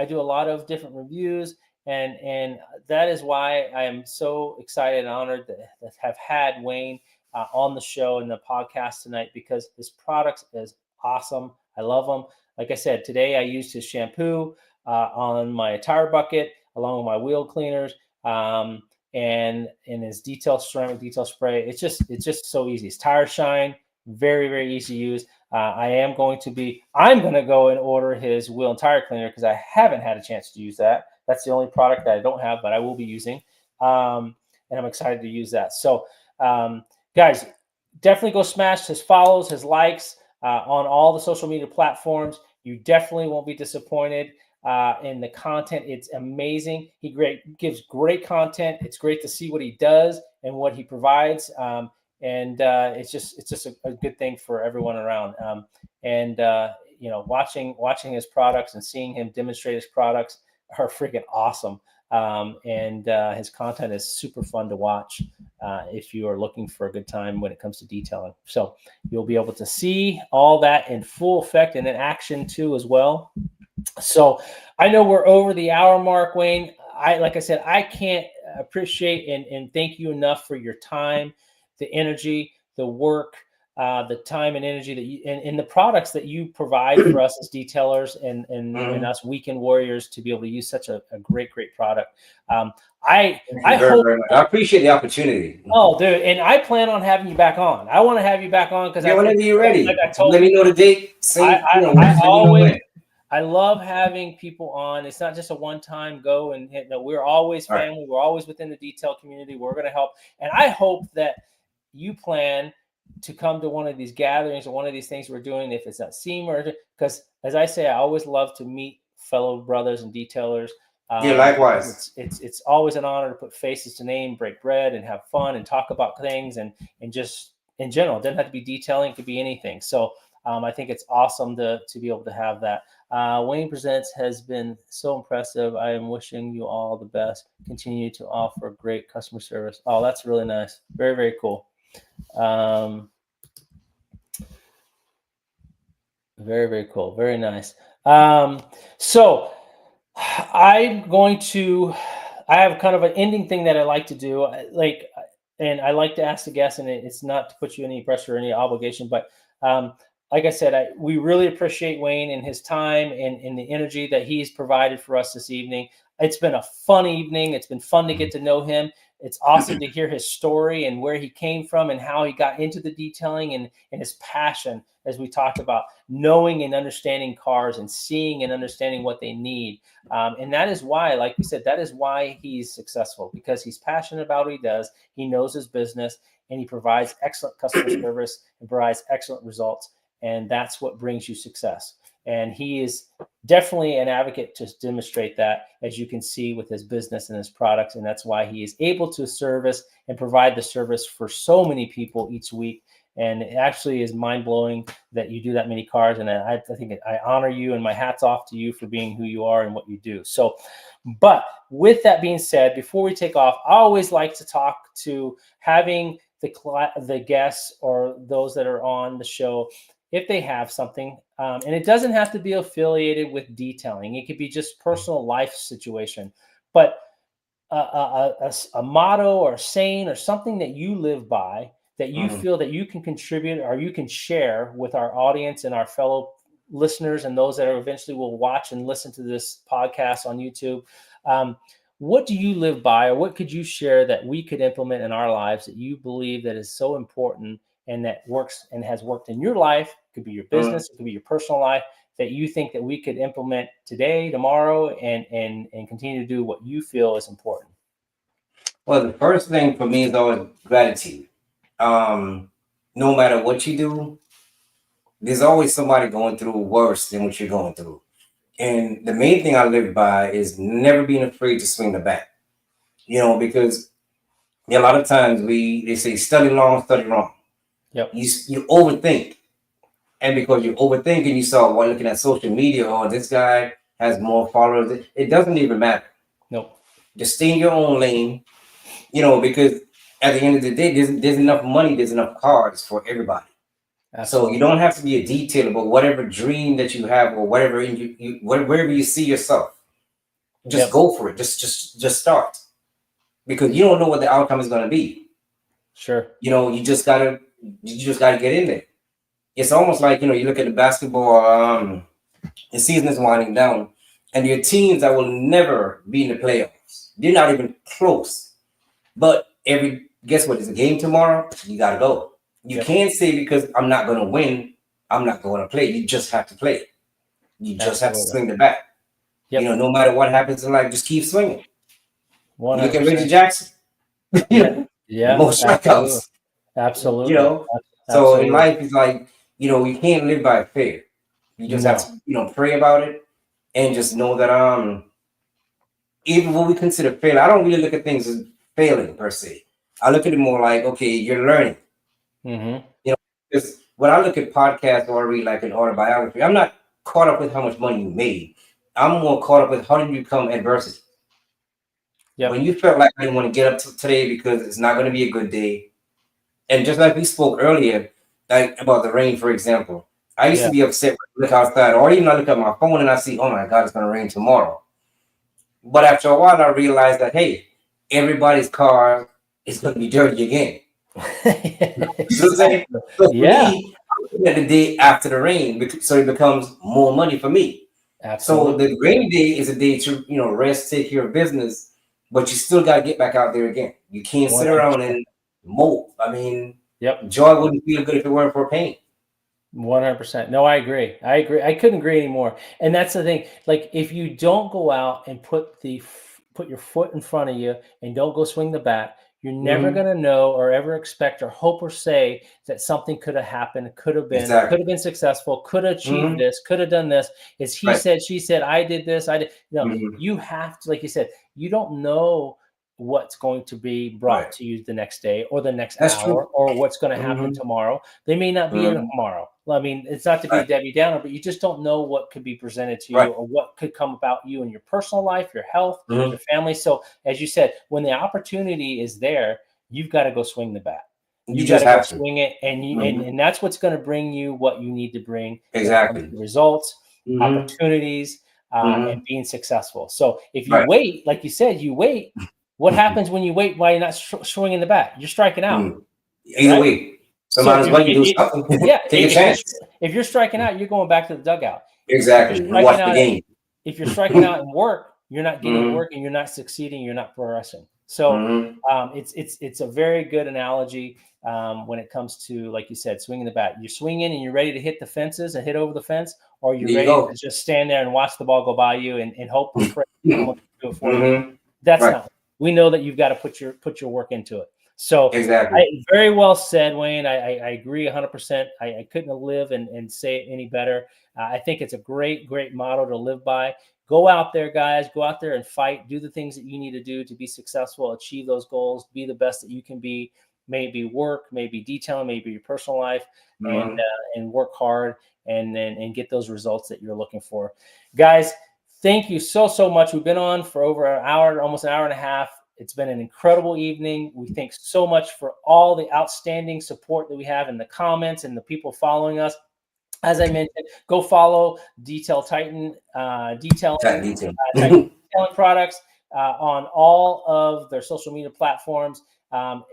do a lot of different reviews, and that is why I am so excited and honored to have had Wayne on the show and the podcast tonight, because his products is awesome. I love them. Like I said, today I used his shampoo on my tire bucket along with my wheel cleaners. And in his ceramic detail spray, it's just so easy. It's tire shine, very, very easy to use. I'm going to go and order his wheel and tire cleaner because I haven't had a chance to use that. That's the only product that I don't have, but I will be using. And I'm excited to use that. So, guys, definitely go smash his follows, his likes on all the social media platforms. You definitely won't be disappointed in the content. It's amazing. He gives great content. It's great to see what he does and what he provides. And it's just a good thing for everyone around. Watching his products and seeing him demonstrate his products are freaking awesome. And his content is super fun to watch if you are looking for a good time when it comes to detailing. So you'll be able to see all that in full effect and in action too as well. So I know we're over the hour mark, Wayne. Like I said, I can't appreciate and thank you enough for your time, the energy, the work, the time and energy that you and the products that you provide for us as detailers and us weekend warriors to be able to use such a great product. I hope very much. I appreciate the opportunity. Oh, dude, and I plan on having you back on. I want to have you back on because Whenever you're ready, like I told let me know the date. I Let me know always when. I love having people on. It's not just a one-time go and hit. No, we're always All right. family. We're always within the detail community. We're going to help. And I hope that you plan to come to one of these gatherings or one of these things we're doing, if it's not SEMA, because as I say, I always love to meet fellow brothers and detailers. Yeah, likewise. It's always an honor to put faces to name, break bread, and have fun and talk about things and just in general. It doesn't have to be detailing; it could be anything. So I think it's awesome to be able to have that. Wayne Presents has been so impressive. I am wishing you all the best. Continue to offer great customer service. Oh, that's really nice. Very, very cool. Very, very cool. Very nice. So I have kind of an ending thing that I like to do. And I like to ask the guests, and it's not to put you any pressure or any obligation, but like I said, we really appreciate Wayne and his time and the energy that he's provided for us this evening. It's been a fun evening. It's been fun to get to know him. It's awesome to hear his story and where he came from and how he got into the detailing and his passion, as we talked about, knowing and understanding cars and seeing and understanding what they need. And that is why, like we said, that is why he's successful, because he's passionate about what he does. He knows his business, and he provides excellent customer service and provides excellent results. And that's what brings you success. And he is definitely an advocate to demonstrate that, as you can see with his business and his products. And that's why he is able to service and provide the service for so many people each week. And it actually is mind-blowing that you do that many cars. And I think I honor you, and my hat's off to you for being who you are and what you do. So, but with that being said, before we take off, I always like to talk to having the guests or those that are on the show, if they have something, and it doesn't have to be affiliated with detailing. It could be just personal life situation, but a motto or saying or something that you live by that you feel that you can contribute or you can share with our audience and our fellow listeners and those that are eventually will watch and listen to this podcast on YouTube. What do you live by, or what could you share that we could implement in our lives that you believe that is so important and that works and has worked in your life? It could be your business, it could be your personal life, that you think that we could implement today, tomorrow, and continue to do what you feel is important? Well, the first thing for me is always gratitude. No matter what you do, there's always somebody going through worse than what you're going through. And the main thing I live by is never being afraid to swing the bat. Because a lot of times they say study long, study wrong. Yep. You overthink. And because you're overthinking, you saw while looking at social media, oh, this guy has more followers. It doesn't even matter. Nope. Just stay in your own lane, because at the end of the day, there's enough money, there's enough cars for everybody. Absolutely. So you don't have to be a detail about whatever dream that you have or whatever wherever you see yourself. Just go for it. Just start, because you don't know what the outcome is going to be. Sure. You just gotta get in there. It's almost like, you look at the basketball. The season is winding down, and your teams that will never be in the playoffs, they're not even close. But guess what? It's a game tomorrow. You gotta go. You can't say, because I'm not gonna win, I'm not going to play. You just have to play. You just have to swing the bat. No matter what happens in life, just keep swinging. 100%. You look at Reggie Jackson. Most strikeouts. Absolutely. So in life, it's like, you can't live by fear. You just have to, pray about it, and just know that even what we consider failure, I don't really look at things as failing per se. I look at it more like, okay, you're learning. Because when I look at podcasts or I read like an autobiography, I'm not caught up with how much money you made. I'm more caught up with how did you become adversity. When you felt like I didn't want to get up today because it's not going to be a good day. And just like we spoke earlier, like about the rain, for example, I used to be upset when I look outside, or even I look at my phone and I see, oh my God, it's going to rain tomorrow. But after a while, I realized that, hey, everybody's car is going to be dirty again. You know what I'm saying? So for me, I'm looking at the day after the rain, so it becomes more money for me. Absolutely. So the rainy day is a day to, rest, take care of business, but you still got to get back out there again. You can't sit around and mope. I mean, joy wouldn't feel good if it weren't for pain. 100%. No, I agree. I couldn't agree anymore. And that's the thing. Like, if you don't go out and put your foot in front of you and don't go swing the bat, you're never going to know or ever expect or hope or say that something could have happened, could have been successful, could have achieved this, could have done this. It's he said, she said, I did this, I did. You have to, like you said, you don't know what's going to be brought to you the next day or the next hour or what's going to happen tomorrow. They may not be in tomorrow. I mean, it's not to be Debbie Downer, but you just don't know what could be presented to you or what could come about you in your personal life, your health, your family. So as you said, when the opportunity is there, you've got to go swing the bat. You got to go swing it, and that's what's going to bring you what you need to bring. Exactly. Results, opportunities, and being successful. So if you wait, like you said, what happens when you wait while you're not swinging the bat? You're striking out. Either way. So might as well you do something. Take a chance. If you're striking out, you're going back to the dugout. Exactly. Watch the game. If you're striking out in work, you're not getting work and you're not succeeding. You're not progressing. So it's a very good analogy when it comes to, like you said, swinging the bat. You're swinging and you're ready to hit the fences and hit over the fence, or you're ready to just stand there and watch the ball go by you and hope and pray someone can do it for you. That's not. We know that you've got to put your work into it. So very well said, Wayne. I agree 100%. I couldn't live and say it any better. I think it's a great motto to live by. Go out there, guys. Go out there and fight. Do the things that you need to do to be successful, achieve those goals, be the best that you can be. Maybe work, maybe detailing, maybe your personal life, and work hard and get those results that you're looking for. Guys, thank you so much. We've been on for over an hour, almost an hour and a half. It's been an incredible evening. We thank so much for all the outstanding support that we have in the comments and the people following us. As I mentioned, go follow Detail Titan, detailing products on all of their social media platforms.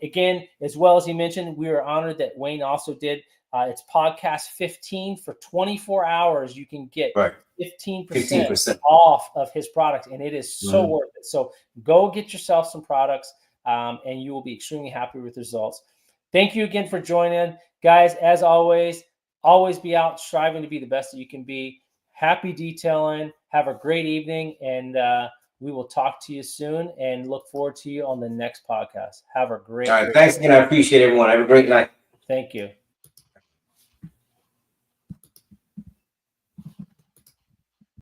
Again, as well as he mentioned, we are honored that Wayne also did it's podcast 15 for 24 hours. You can get 15% off of his products, and it is so worth it. So go get yourself some products, and you will be extremely happy with the results. Thank you again for joining, guys. As always be out striving to be the best that you can be. Happy detailing. Have a great evening, and we will talk to you soon and look forward to you on the next podcast. Have a great. All right. Thanks again. I appreciate everyone. Have a great night. Thank you.